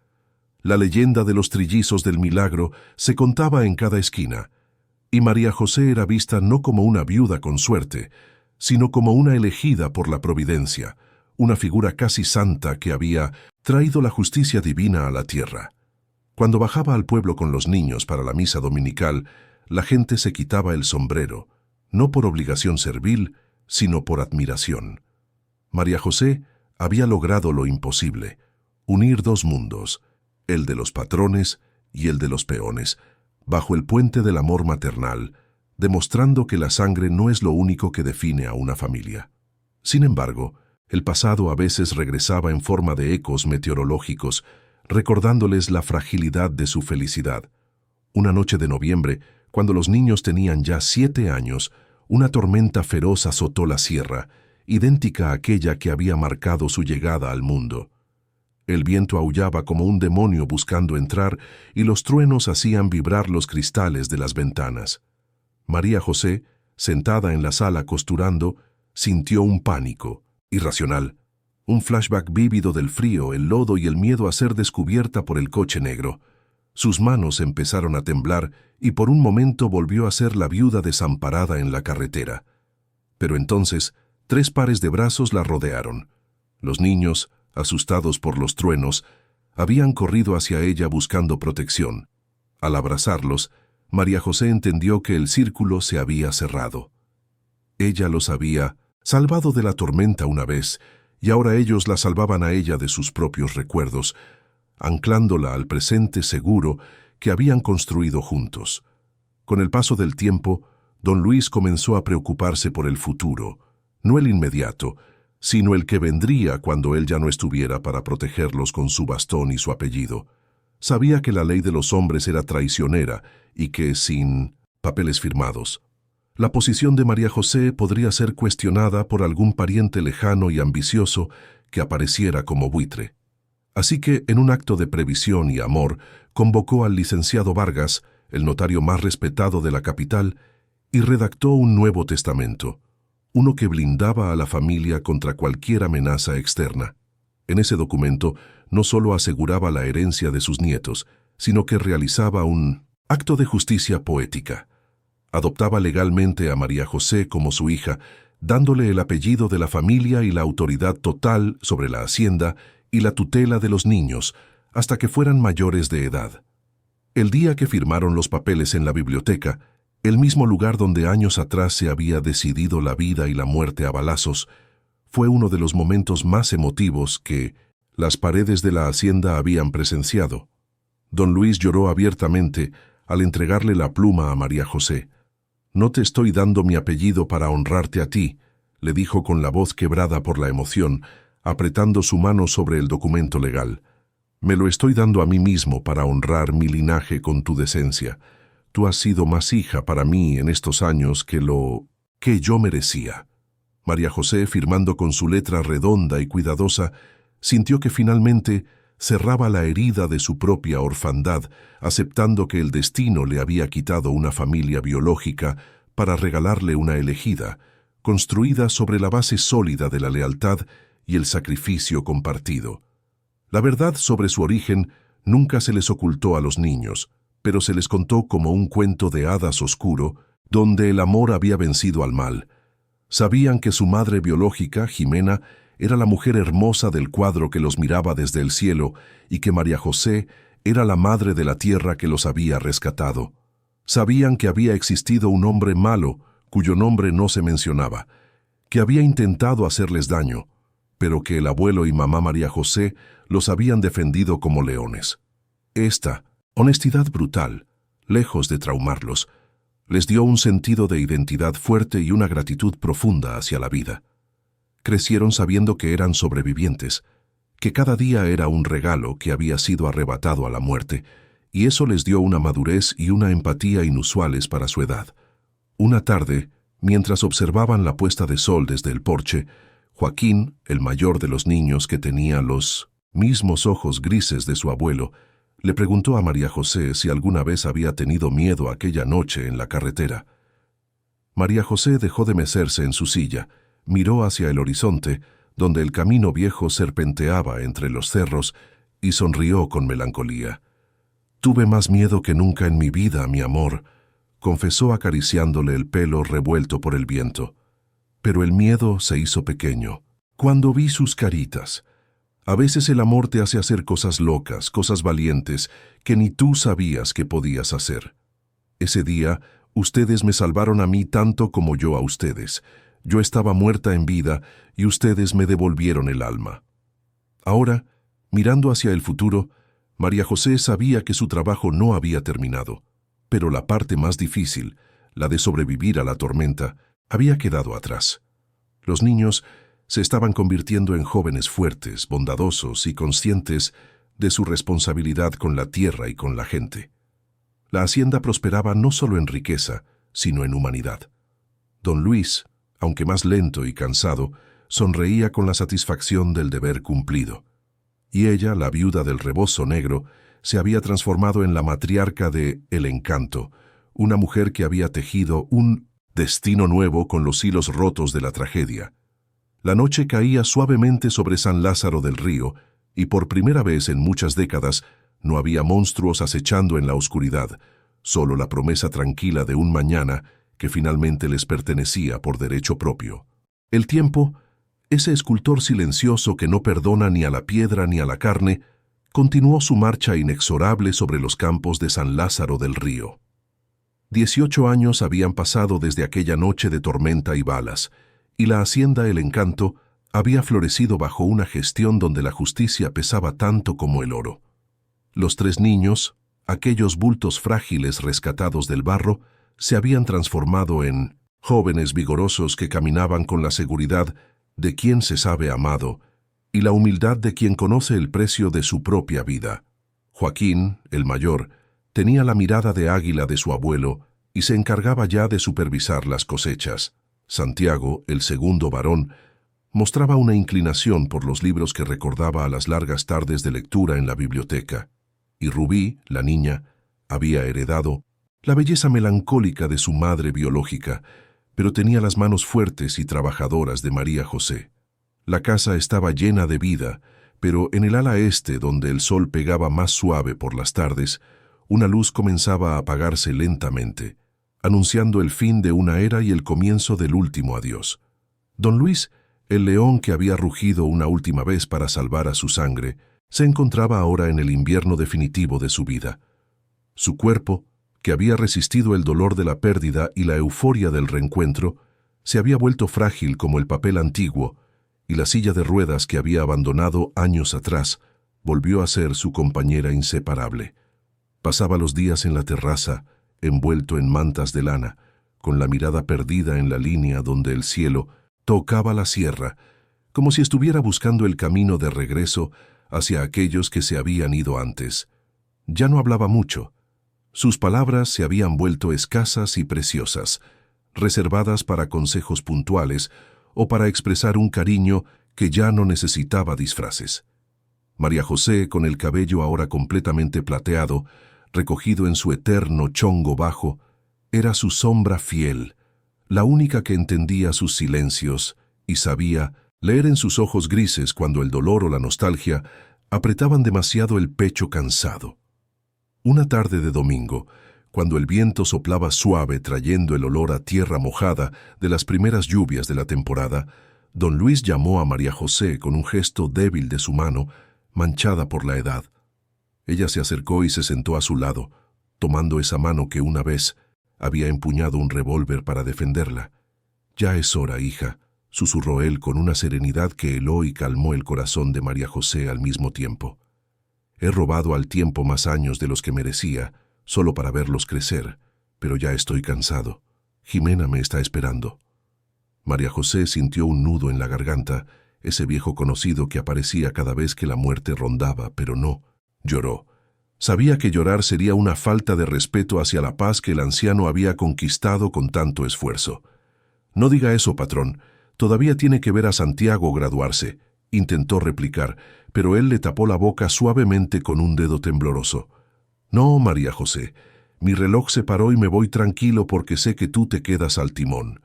La leyenda de los trillizos del milagro se contaba en cada esquina, y María José era vista no como una viuda con suerte, sino como una elegida por la providencia, una figura casi santa que había traído la justicia divina a la tierra. Cuando bajaba al pueblo con los niños para la misa dominical, la gente se quitaba el sombrero, no por obligación servil, sino por admiración. María José había logrado lo imposible, unir dos mundos, el de los patrones y el de los peones, bajo el puente del amor maternal, demostrando que la sangre no es lo único que define a una familia. Sin embargo, el pasado a veces regresaba en forma de ecos meteorológicos, recordándoles la fragilidad de su felicidad. Una noche de noviembre, cuando los niños tenían ya 7 años, una tormenta feroz azotó la sierra, idéntica a aquella que había marcado su llegada al mundo. El viento aullaba como un demonio buscando entrar y los truenos hacían vibrar los cristales de las ventanas. María José, sentada en la sala costurando, sintió un pánico irracional, un flashback vívido del frío, el lodo y el miedo a ser descubierta por el coche negro. Sus manos empezaron a temblar y por un momento volvió a ser la viuda desamparada en la carretera. Pero entonces, 3 pares de brazos la rodearon. Los niños, asustados por los truenos, habían corrido hacia ella buscando protección. Al abrazarlos, María José entendió que el círculo se había cerrado. Ella los había salvado de la tormenta una vez, y ahora ellos la salvaban a ella de sus propios recuerdos, anclándola al presente seguro que habían construido juntos. Con el paso del tiempo, don Luis comenzó a preocuparse por el futuro, no el inmediato, sino el que vendría cuando él ya no estuviera para protegerlos con su bastón y su apellido. Sabía que la ley de los hombres era traicionera y que, sin papeles firmados, la posición de María José podría ser cuestionada por algún pariente lejano y ambicioso que apareciera como buitre. Así que, en un acto de previsión y amor, convocó al licenciado Vargas, el notario más respetado de la capital, y redactó un nuevo testamento, uno que blindaba a la familia contra cualquier amenaza externa. En ese documento no solo aseguraba la herencia de sus nietos, sino que realizaba un acto de justicia poética. Adoptaba legalmente a María José como su hija, dándole el apellido de la familia y la autoridad total sobre la hacienda y la tutela de los niños, hasta que fueran mayores de edad. El día que firmaron los papeles en la biblioteca, el mismo lugar donde años atrás se había decidido la vida y la muerte a balazos, Fue uno de los momentos más emotivos que las paredes de la hacienda habían presenciado. Don Luis lloró abiertamente al entregarle la pluma a María José. «No te estoy dando mi apellido para honrarte a ti», le dijo con la voz quebrada por la emoción, apretando su mano sobre el documento legal. «Me lo estoy dando a mí mismo para honrar mi linaje con tu decencia. Tú has sido más hija para mí en estos años que yo merecía». María José, firmando con su letra redonda y cuidadosa, sintió que finalmente cerraba la herida de su propia orfandad, aceptando que el destino le había quitado una familia biológica para regalarle una elegida, construida sobre la base sólida de la lealtad y el sacrificio compartido. La verdad sobre su origen nunca se les ocultó a los niños, pero se les contó como un cuento de hadas oscuro, donde el amor había vencido al mal. Sabían que su madre biológica, Jimena, era la mujer hermosa del cuadro que los miraba desde el cielo y que María José era la madre de la tierra que los había rescatado. Sabían que había existido un hombre malo, cuyo nombre no se mencionaba, que había intentado hacerles daño, pero que el abuelo y mamá María José los habían defendido como leones. Esta honestidad brutal, lejos de traumarlos, les dio un sentido de identidad fuerte y una gratitud profunda hacia la vida. Crecieron sabiendo que eran sobrevivientes, que cada día era un regalo que había sido arrebatado a la muerte, y eso les dio una madurez y una empatía inusuales para su edad. Una tarde, mientras observaban la puesta de sol desde el porche, Joaquín, el mayor de los niños que tenía los mismos ojos grises de su abuelo, le preguntó a María José si alguna vez había tenido miedo aquella noche en la carretera. María José dejó de mecerse en su silla, miró hacia el horizonte, donde el camino viejo serpenteaba entre los cerros, y sonrió con melancolía. «Tuve más miedo que nunca en mi vida, mi amor», confesó acariciándole el pelo revuelto por el viento. Pero el miedo se hizo pequeño cuando vi sus caritas. A veces el amor te hace hacer cosas locas, cosas valientes, que ni tú sabías que podías hacer. Ese día, ustedes me salvaron a mí tanto como yo a ustedes. Yo estaba muerta en vida y ustedes me devolvieron el alma. Ahora, mirando hacia el futuro, María José sabía que su trabajo no había terminado, pero la parte más difícil, la de sobrevivir a la tormenta, había quedado atrás. Los niños se estaban convirtiendo en jóvenes fuertes, bondadosos y conscientes de su responsabilidad con la tierra y con la gente. La hacienda prosperaba no solo en riqueza, sino en humanidad. Don Luis, aunque más lento y cansado, sonreía con la satisfacción del deber cumplido. Y ella, la viuda del rebozo negro, se había transformado en la matriarca de El Encanto, una mujer que había tejido un destino nuevo con los hilos rotos de la tragedia. La noche caía suavemente sobre San Lázaro del Río, y por primera vez en muchas décadas no había monstruos acechando en la oscuridad, solo la promesa tranquila de un mañana que finalmente les pertenecía por derecho propio. El tiempo, ese escultor silencioso que no perdona ni a la piedra ni a la carne, continuó su marcha inexorable sobre los campos de San Lázaro del Río. 18 años habían pasado desde aquella noche de tormenta y balas, y la hacienda El Encanto había florecido bajo una gestión donde la justicia pesaba tanto como el oro. Los 3 niños, aquellos bultos frágiles rescatados del barro, se habían transformado en jóvenes vigorosos que caminaban con la seguridad de quien se sabe amado y la humildad de quien conoce el precio de su propia vida. Joaquín, el mayor, tenía la mirada de águila de su abuelo y se encargaba ya de supervisar las cosechas. Santiago, el segundo varón, mostraba una inclinación por los libros que recordaba a las largas tardes de lectura en la biblioteca, y Rubí, la niña, había heredado la belleza melancólica de su madre biológica, pero tenía las manos fuertes y trabajadoras de María José. La casa estaba llena de vida, pero en el ala este, donde el sol pegaba más suave por las tardes, una luz comenzaba a apagarse lentamente, anunciando el fin de una era y el comienzo del último adiós. Don Luis, el león que había rugido una última vez para salvar a su sangre, se encontraba ahora en el invierno definitivo de su vida. Su cuerpo, que había resistido el dolor de la pérdida y la euforia del reencuentro, se había vuelto frágil como el papel antiguo, y la silla de ruedas que había abandonado años atrás volvió a ser su compañera inseparable. Pasaba los días en la terraza, envuelto en mantas de lana, con la mirada perdida en la línea donde el cielo tocaba la sierra, como si estuviera buscando el camino de regreso hacia aquellos que se habían ido antes. Ya no hablaba mucho. Sus palabras se habían vuelto escasas y preciosas, reservadas para consejos puntuales o para expresar un cariño que ya no necesitaba disfraces. María José, con el cabello ahora completamente plateado, recogido en su eterno chongo bajo, era su sombra fiel, la única que entendía sus silencios y sabía leer en sus ojos grises cuando el dolor o la nostalgia apretaban demasiado el pecho cansado. Una tarde de domingo, cuando el viento soplaba suave trayendo el olor a tierra mojada de las primeras lluvias de la temporada, don Luis llamó a María José con un gesto débil de su mano, manchada por la edad. Ella se acercó y se sentó a su lado, tomando esa mano que una vez había empuñado un revólver para defenderla. «Ya es hora, hija», susurró él con una serenidad que heló y calmó el corazón de María José al mismo tiempo. «He robado al tiempo más años de los que merecía, solo para verlos crecer, pero ya estoy cansado. Jimena me está esperando». María José sintió un nudo en la garganta, ese viejo conocido que aparecía cada vez que la muerte rondaba, pero no. Lloró. Sabía que llorar sería una falta de respeto hacia la paz que el anciano había conquistado con tanto esfuerzo. «No diga eso, patrón. Todavía tiene que ver a Santiago graduarse», intentó replicar, pero él le tapó la boca suavemente con un dedo tembloroso. «No, María José, mi reloj se paró y me voy tranquilo porque sé que tú te quedas al timón.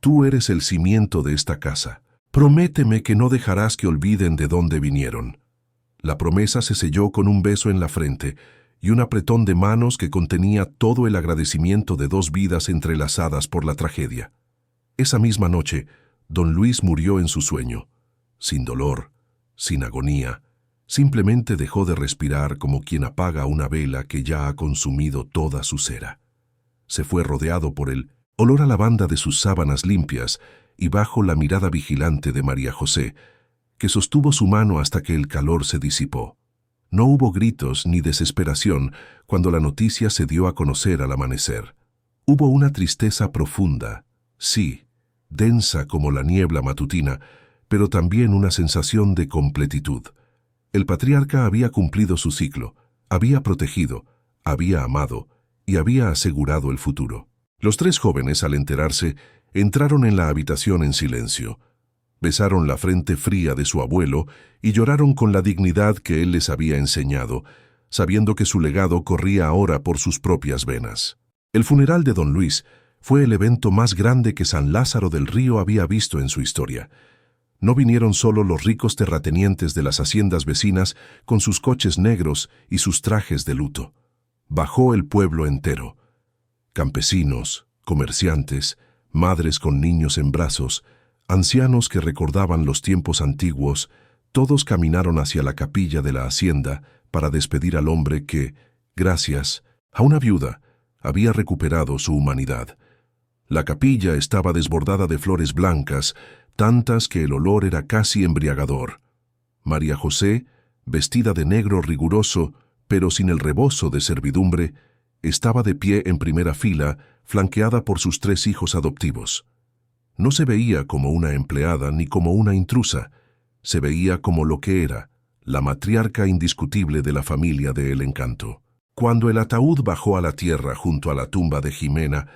Tú eres el cimiento de esta casa. Prométeme que no dejarás que olviden de dónde vinieron». La promesa se selló con un beso en la frente y un apretón de manos que contenía todo el agradecimiento de dos vidas entrelazadas por la tragedia. Esa misma noche, don Luis murió en su sueño, sin dolor, sin agonía. Simplemente dejó de respirar como quien apaga una vela que ya ha consumido toda su cera. Se fue rodeado por el olor a lavanda de sus sábanas limpias y bajo la mirada vigilante de María José, que sostuvo su mano hasta que el calor se disipó. No hubo gritos ni desesperación cuando la noticia se dio a conocer al amanecer. Hubo una tristeza profunda, sí, densa como la niebla matutina, pero también una sensación de completitud. El patriarca había cumplido su ciclo, había protegido, había amado y había asegurado el futuro. Los tres jóvenes, al enterarse, entraron en la habitación en silencio. Besaron la frente fría de su abuelo y lloraron con la dignidad que él les había enseñado, sabiendo que su legado corría ahora por sus propias venas. El funeral de don Luis fue el evento más grande que San Lázaro del Río había visto en su historia. No vinieron solo los ricos terratenientes de las haciendas vecinas con sus coches negros y sus trajes de luto. Bajó el pueblo entero. Campesinos, comerciantes, madres con niños en brazos, ancianos que recordaban los tiempos antiguos, todos caminaron hacia la capilla de la hacienda para despedir al hombre que, gracias a una viuda, había recuperado su humanidad. La capilla estaba desbordada de flores blancas, tantas que el olor era casi embriagador. María José, vestida de negro riguroso, pero sin el rebozo de servidumbre, estaba de pie en primera fila, flanqueada por sus tres hijos adoptivos. No se veía como una empleada ni como una intrusa, se veía como lo que era, la matriarca indiscutible de la familia de El Encanto. Cuando el ataúd bajó a la tierra junto a la tumba de Jimena,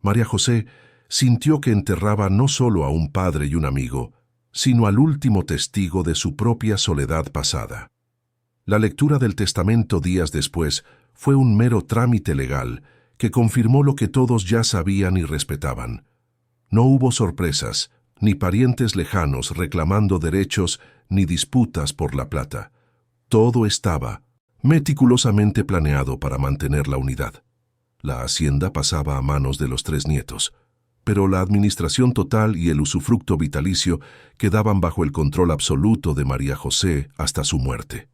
María José sintió que enterraba no solo a un padre y un amigo, sino al último testigo de su propia soledad pasada. La lectura del testamento días después fue un mero trámite legal que confirmó lo que todos ya sabían y respetaban. No hubo sorpresas, ni parientes lejanos reclamando derechos, ni disputas por la plata. Todo estaba meticulosamente planeado para mantener la unidad. La hacienda pasaba a manos de los tres nietos, pero la administración total y el usufructo vitalicio quedaban bajo el control absoluto de María José hasta su muerte.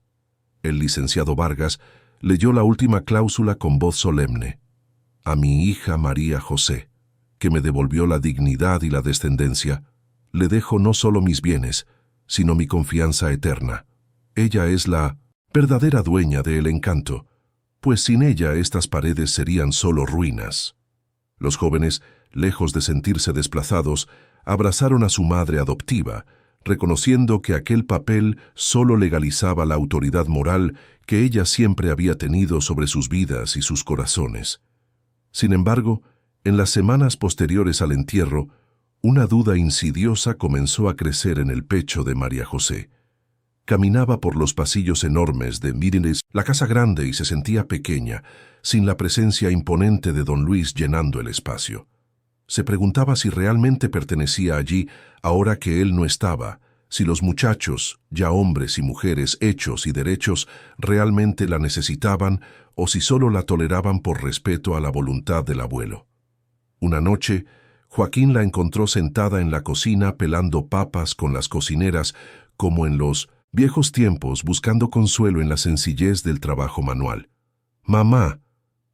El licenciado Vargas leyó la última cláusula con voz solemne. «A mi hija María José, que me devolvió la dignidad y la descendencia, le dejo no solo mis bienes, sino mi confianza eterna. Ella es la verdadera dueña del encanto, pues sin ella estas paredes serían solo ruinas. Los jóvenes, lejos de sentirse desplazados, abrazaron a su madre adoptiva, reconociendo que aquel papel solo legalizaba la autoridad moral que ella siempre había tenido sobre sus vidas y sus corazones. Sin embargo, en las semanas posteriores al entierro, una duda insidiosa comenzó a crecer en el pecho de María José. Caminaba por los pasillos enormes de Mírines, la casa grande, y se sentía pequeña, sin la presencia imponente de don Luis llenando el espacio. Se preguntaba si realmente pertenecía allí ahora que él no estaba, si los muchachos, ya hombres y mujeres hechos y derechos, realmente la necesitaban o si solo la toleraban por respeto a la voluntad del abuelo. Una noche, Joaquín la encontró sentada en la cocina pelando papas con las cocineras, como en los viejos tiempos, buscando consuelo en la sencillez del trabajo manual. «Mamá»,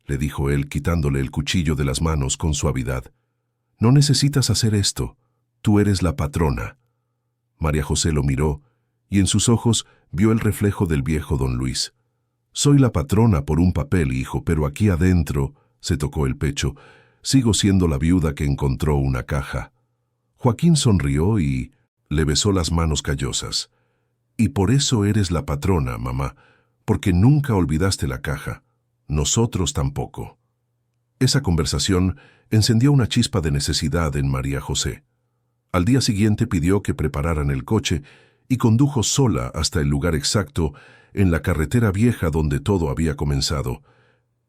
le dijo él quitándole el cuchillo de las manos con suavidad, «no necesitas hacer esto, tú eres la patrona». María José lo miró y en sus ojos vio el reflejo del viejo don Luis. «Soy la patrona por un papel, hijo, pero aquí adentro», se tocó el pecho, «sigo siendo la viuda que encontró una caja». Joaquín sonrió y le besó las manos callosas. «Y por eso eres la patrona, mamá, porque nunca olvidaste la caja. Nosotros tampoco». Esa conversación encendió una chispa de necesidad en María José. Al día siguiente pidió que prepararan el coche y condujo sola hasta el lugar exacto, en la carretera vieja donde todo había comenzado.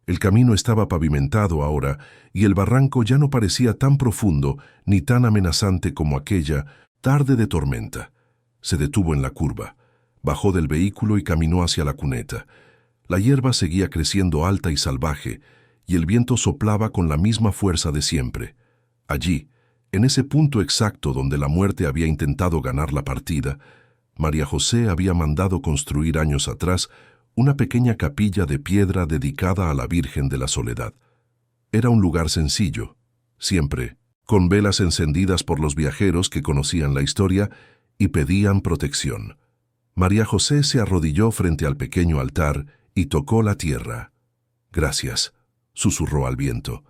El camino estaba pavimentado ahora y el barranco ya no parecía tan profundo ni tan amenazante como aquella tarde de tormenta. Se detuvo en la curva, bajó del vehículo y caminó hacia la cuneta. La hierba seguía creciendo alta y salvaje, y el viento soplaba con la misma fuerza de siempre. Allí, en ese punto exacto donde la muerte había intentado ganar la partida, María José había mandado construir años atrás una pequeña capilla de piedra dedicada a la Virgen de la Soledad. Era un lugar sencillo, siempre, con velas encendidas por los viajeros que conocían la historia y pedían protección. María José se arrodilló frente al pequeño altar y tocó la tierra. «Gracias», susurró al viento.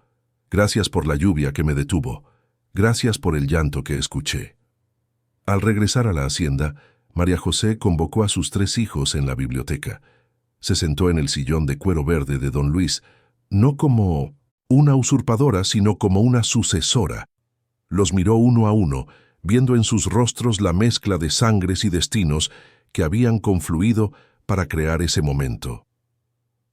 «Gracias por la lluvia que me detuvo. Gracias por el llanto que escuché». Al regresar a la hacienda, María José convocó a sus 3 hijos en la biblioteca. Se sentó en el sillón de cuero verde de don Luis, no como una usurpadora, sino como una sucesora. Los miró uno a uno, viendo en sus rostros la mezcla de sangres y destinos que habían confluido para crear ese momento.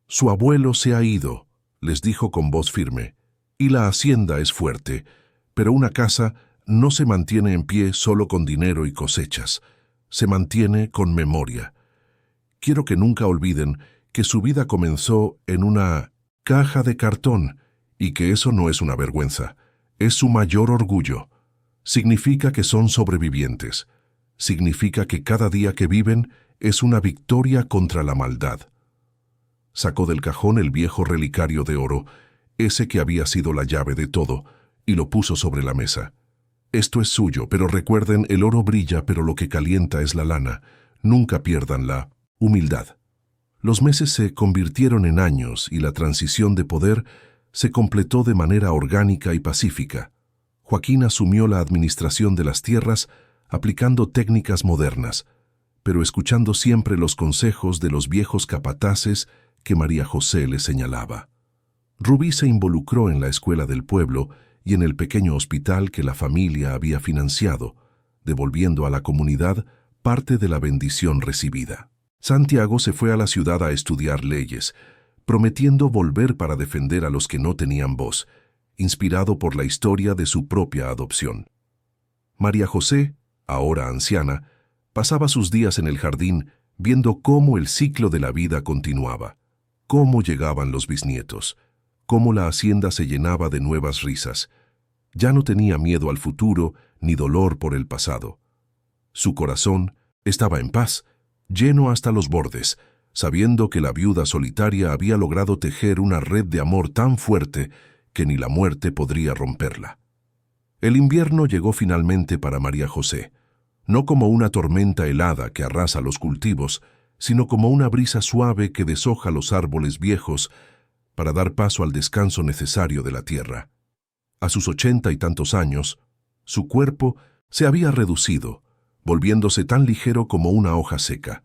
«Su abuelo se ha ido», les dijo con voz firme, «y la hacienda es fuerte, pero una casa no se mantiene en pie solo con dinero y cosechas, se mantiene con memoria. Quiero que nunca olviden que su vida comenzó en una caja de cartón y que eso no es una vergüenza, es su mayor orgullo. Significa que son sobrevivientes, significa que cada día que viven es una victoria contra la maldad». Sacó del cajón el viejo relicario de oro, ese que había sido la llave de todo, y lo puso sobre la mesa. «Esto es suyo, pero recuerden, el oro brilla, pero lo que calienta es la lana. Nunca pierdan la humildad». Los meses se convirtieron en años y la transición de poder se completó de manera orgánica y pacífica. Joaquín asumió la administración de las tierras aplicando técnicas modernas, pero escuchando siempre los consejos de los viejos capataces que María José le señalaba. Rubí se involucró en la escuela del pueblo y en el pequeño hospital que la familia había financiado, devolviendo a la comunidad parte de la bendición recibida. Santiago se fue a la ciudad a estudiar leyes, prometiendo volver para defender a los que no tenían voz, inspirado por la historia de su propia adopción. María José, ahora anciana, pasaba sus días en el jardín viendo cómo el ciclo de la vida continuaba, cómo llegaban los bisnietos, cómo la hacienda se llenaba de nuevas risas. Ya no tenía miedo al futuro ni dolor por el pasado. Su corazón estaba en paz, lleno hasta los bordes, sabiendo que la viuda solitaria había logrado tejer una red de amor tan fuerte que ni la muerte podría romperla. El invierno llegó finalmente para María José. no como una tormenta helada que arrasa los cultivos, sino como una brisa suave que deshoja los árboles viejos para dar paso al descanso necesario de la tierra. A sus 80 y tantos años, su cuerpo se había reducido, volviéndose tan ligero como una hoja seca,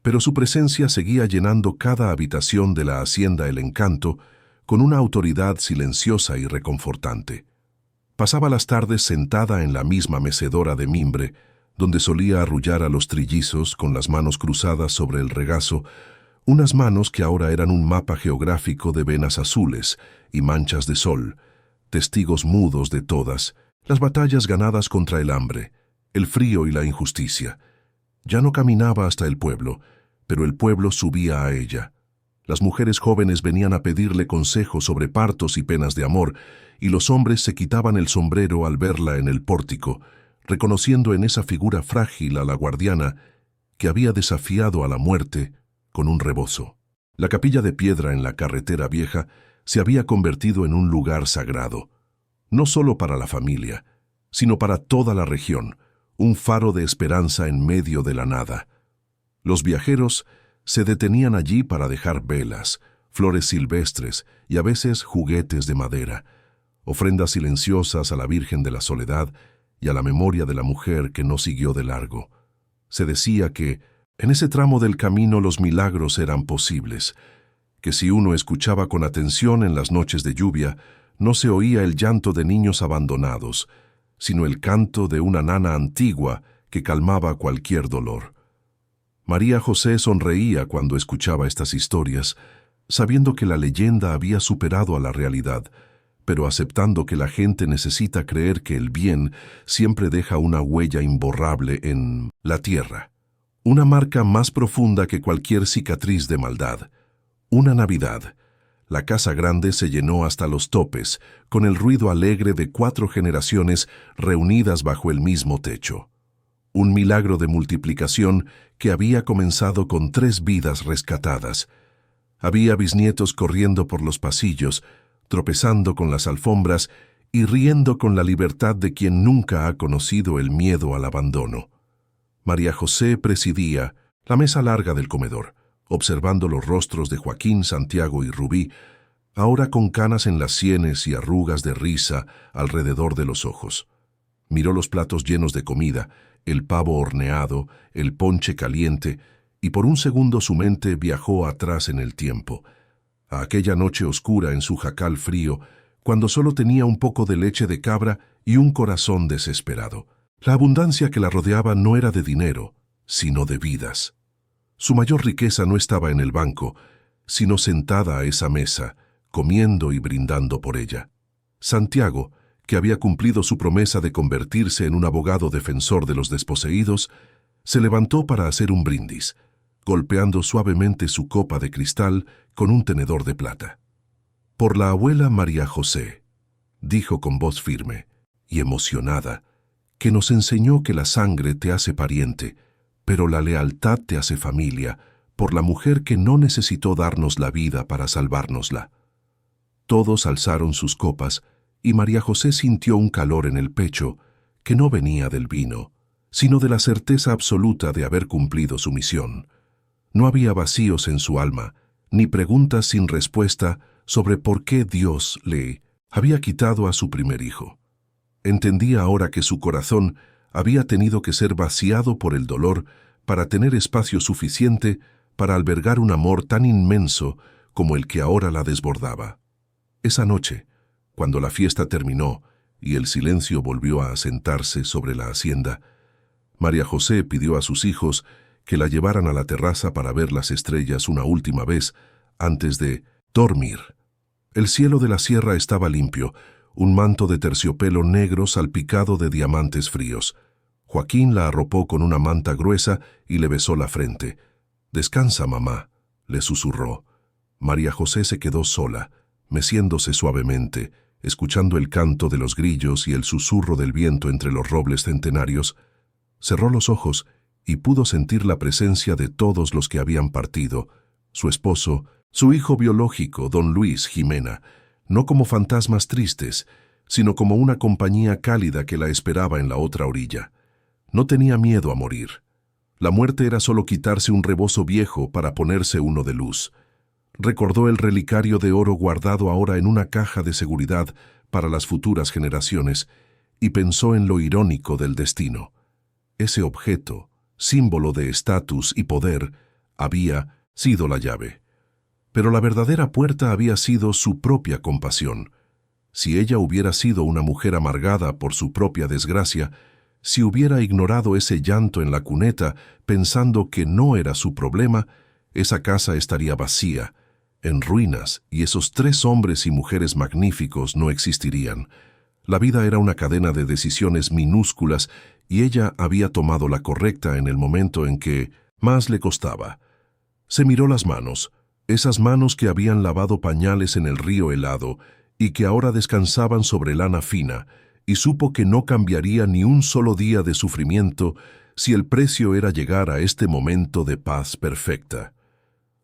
pero su presencia seguía llenando cada habitación de la hacienda El Encanto con una autoridad silenciosa y reconfortante. Pasaba las tardes sentada en la misma mecedora de mimbre, donde solía arrullar a los trillizos con las manos cruzadas sobre el regazo, unas manos que ahora eran un mapa geográfico de venas azules y manchas de sol, testigos mudos de todas, las batallas ganadas contra el hambre, el frío y la injusticia. Ya no caminaba hasta el pueblo, pero el pueblo subía a ella. Las mujeres jóvenes venían a pedirle consejos sobre partos y penas de amor, y los hombres se quitaban el sombrero al verla en el pórtico, reconociendo en esa figura frágil a la guardiana que había desafiado a la muerte con un rebozo. La capilla de piedra en la carretera vieja se había convertido en un lugar sagrado, no solo para la familia, sino para toda la región, un faro de esperanza en medio de la nada. Los viajeros se detenían allí para dejar velas, flores silvestres y a veces juguetes de madera, ofrendas silenciosas a la Virgen de la Soledad y a la memoria de la mujer que no siguió de largo. Se decía que en ese tramo del camino los milagros eran posibles, que si uno escuchaba con atención en las noches de lluvia, no se oía el llanto de niños abandonados, sino el canto de una nana antigua que calmaba cualquier dolor. María José sonreía cuando escuchaba estas historias, sabiendo que la leyenda había superado a la realidad, pero aceptando que la gente necesita creer que el bien siempre deja una huella imborrable en la tierra, una marca más profunda que cualquier cicatriz de maldad. Una Navidad, la casa grande se llenó hasta los topes, con el ruido alegre de 4 generaciones reunidas bajo el mismo techo. Un milagro de multiplicación que había comenzado con 3 vidas rescatadas. Había bisnietos corriendo por los pasillos, tropezando con las alfombras y riendo con la libertad de quien nunca ha conocido el miedo al abandono. María José presidía la mesa larga del comedor, observando los rostros de Joaquín, Santiago y Rubí, ahora con canas en las sienes y arrugas de risa alrededor de los ojos. Miró los platos llenos de comida, el pavo horneado, el ponche caliente, y por un segundo su mente viajó atrás en el tiempo, a aquella noche oscura en su jacal frío, cuando solo tenía un poco de leche de cabra y un corazón desesperado. La abundancia que la rodeaba no era de dinero, sino de vidas. Su mayor riqueza no estaba en el banco, sino sentada a esa mesa, comiendo y brindando por ella. Santiago, que había cumplido su promesa de convertirse en un abogado defensor de los desposeídos, se levantó para hacer un brindis, golpeando suavemente su copa de cristal con un tenedor de plata. «Por la abuela María José», dijo con voz firme y emocionada, «que nos enseñó que la sangre te hace pariente, pero la lealtad te hace familia, por la mujer que no necesitó darnos la vida para salvárnosla». Todos alzaron sus copas y María José sintió un calor en el pecho que no venía del vino, sino de la certeza absoluta de haber cumplido su misión. No había vacíos en su alma, ni preguntas sin respuesta sobre por qué Dios le había quitado a su primer hijo. Entendía ahora que su corazón había tenido que ser vaciado por el dolor para tener espacio suficiente para albergar un amor tan inmenso como el que ahora la desbordaba. Esa noche, cuando la fiesta terminó y el silencio volvió a asentarse sobre la hacienda, María José pidió a sus hijos que la llevaran a la terraza para ver las estrellas una última vez antes de dormir. El cielo de la sierra estaba limpio, un manto de terciopelo negro salpicado de diamantes fríos. Joaquín la arropó con una manta gruesa y le besó la frente. «Descansa, mamá», le susurró. María José se quedó sola, meciéndose suavemente, escuchando el canto de los grillos y el susurro del viento entre los robles centenarios. Cerró los ojos y pudo sentir la presencia de todos los que habían partido, su esposo, su hijo biológico, don Luis, Jimena, no como fantasmas tristes, sino como una compañía cálida que la esperaba en la otra orilla. No tenía miedo a morir. La muerte era solo quitarse un rebozo viejo para ponerse uno de luz. Recordó el relicario de oro guardado ahora en una caja de seguridad para las futuras generaciones y pensó en lo irónico del destino. Ese objeto, símbolo de estatus y poder, había sido la llave. Pero la verdadera puerta había sido su propia compasión. Si ella hubiera sido una mujer amargada por su propia desgracia, si hubiera ignorado ese llanto en la cuneta pensando que no era su problema, esa casa estaría vacía, en ruinas, y esos 3 hombres y mujeres magníficos no existirían. La vida era una cadena de decisiones minúsculas y ella había tomado la correcta en el momento en que más le costaba. Se miró las manos, esas manos que habían lavado pañales en el río helado y que ahora descansaban sobre lana fina, y supo que no cambiaría ni un solo día de sufrimiento si el precio era llegar a este momento de paz perfecta.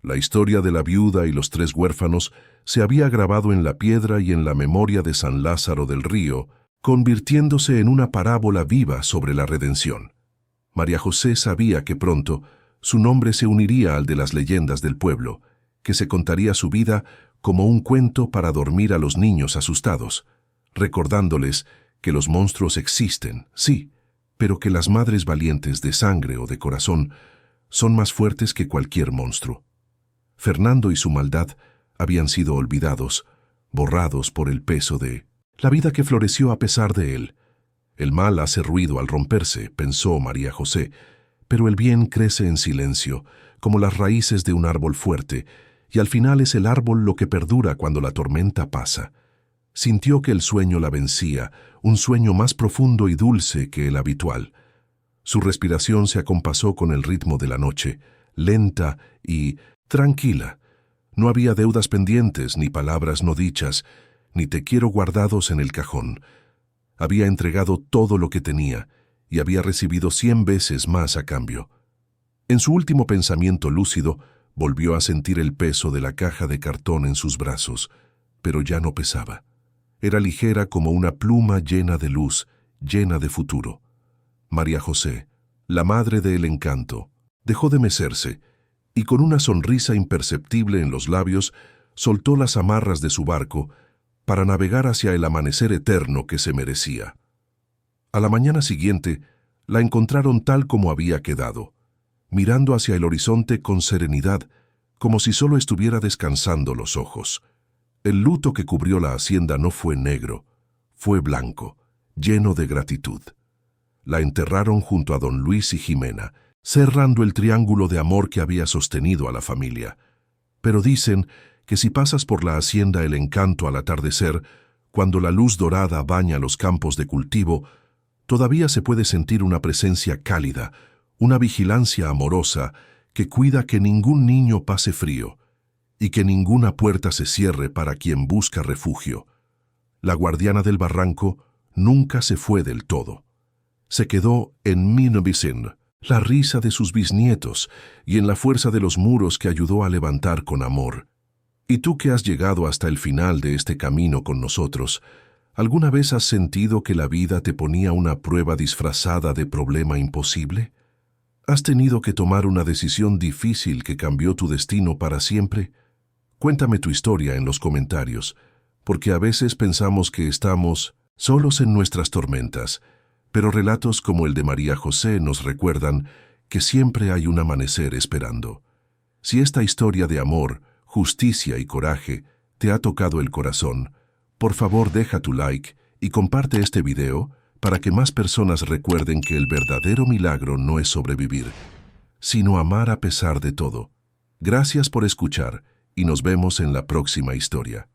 La historia de la viuda y los 3 huérfanos se había grabado en la piedra y en la memoria de San Lázaro del Río, convirtiéndose en una parábola viva sobre la redención. María José sabía que pronto su nombre se uniría al de las leyendas del pueblo, que se contaría su vida como un cuento para dormir a los niños asustados, recordándoles que los monstruos existen, sí, pero que las madres valientes de sangre o de corazón son más fuertes que cualquier monstruo. Fernando y su maldad habían sido olvidados, borrados por el peso de la vida que floreció a pesar de él. El mal hace ruido al romperse, pensó María José, pero el bien crece en silencio, como las raíces de un árbol fuerte, y al final es el árbol lo que perdura cuando la tormenta pasa. Sintió que el sueño la vencía, un sueño más profundo y dulce que el habitual. Su respiración se acompasó con el ritmo de la noche, lenta y tranquila. No había deudas pendientes, ni palabras no dichas, ni te quiero guardados en el cajón. Había entregado todo lo que tenía y había recibido 100 veces más a cambio. En su último pensamiento lúcido, volvió a sentir el peso de la caja de cartón en sus brazos, pero ya no pesaba. Era ligera como una pluma llena de luz, llena de futuro. María José, la madre del encanto, dejó de mecerse y con una sonrisa imperceptible en los labios, soltó las amarras de su barco para navegar hacia el amanecer eterno que se merecía. A la mañana siguiente, la encontraron tal como había quedado, mirando hacia el horizonte con serenidad, como si solo estuviera descansando los ojos. El luto que cubrió la hacienda no fue negro, fue blanco, lleno de gratitud. La enterraron junto a don Luis y Jimena, cerrando el triángulo de amor que había sostenido a la familia. Pero dicen que si pasas por la hacienda El Encanto al atardecer, cuando la luz dorada baña los campos de cultivo, todavía se puede sentir una presencia cálida, una vigilancia amorosa que cuida que ningún niño pase frío y que ninguna puerta se cierre para quien busca refugio. La guardiana del barranco nunca se fue del todo. Se quedó en Minovicen, la risa de sus bisnietos y en la fuerza de los muros que ayudó a levantar con amor. Y tú que has llegado hasta el final de este camino con nosotros, ¿alguna vez has sentido que la vida te ponía una prueba disfrazada de problema imposible? ¿Has tenido que tomar una decisión difícil que cambió tu destino para siempre? Cuéntame tu historia en los comentarios, porque a veces pensamos que estamos solos en nuestras tormentas, pero relatos como el de María José nos recuerdan que siempre hay un amanecer esperando. Si esta historia de amor, justicia y coraje te ha tocado el corazón, por favor deja tu like y comparte este video para que más personas recuerden que el verdadero milagro no es sobrevivir, sino amar a pesar de todo. Gracias por escuchar y nos vemos en la próxima historia.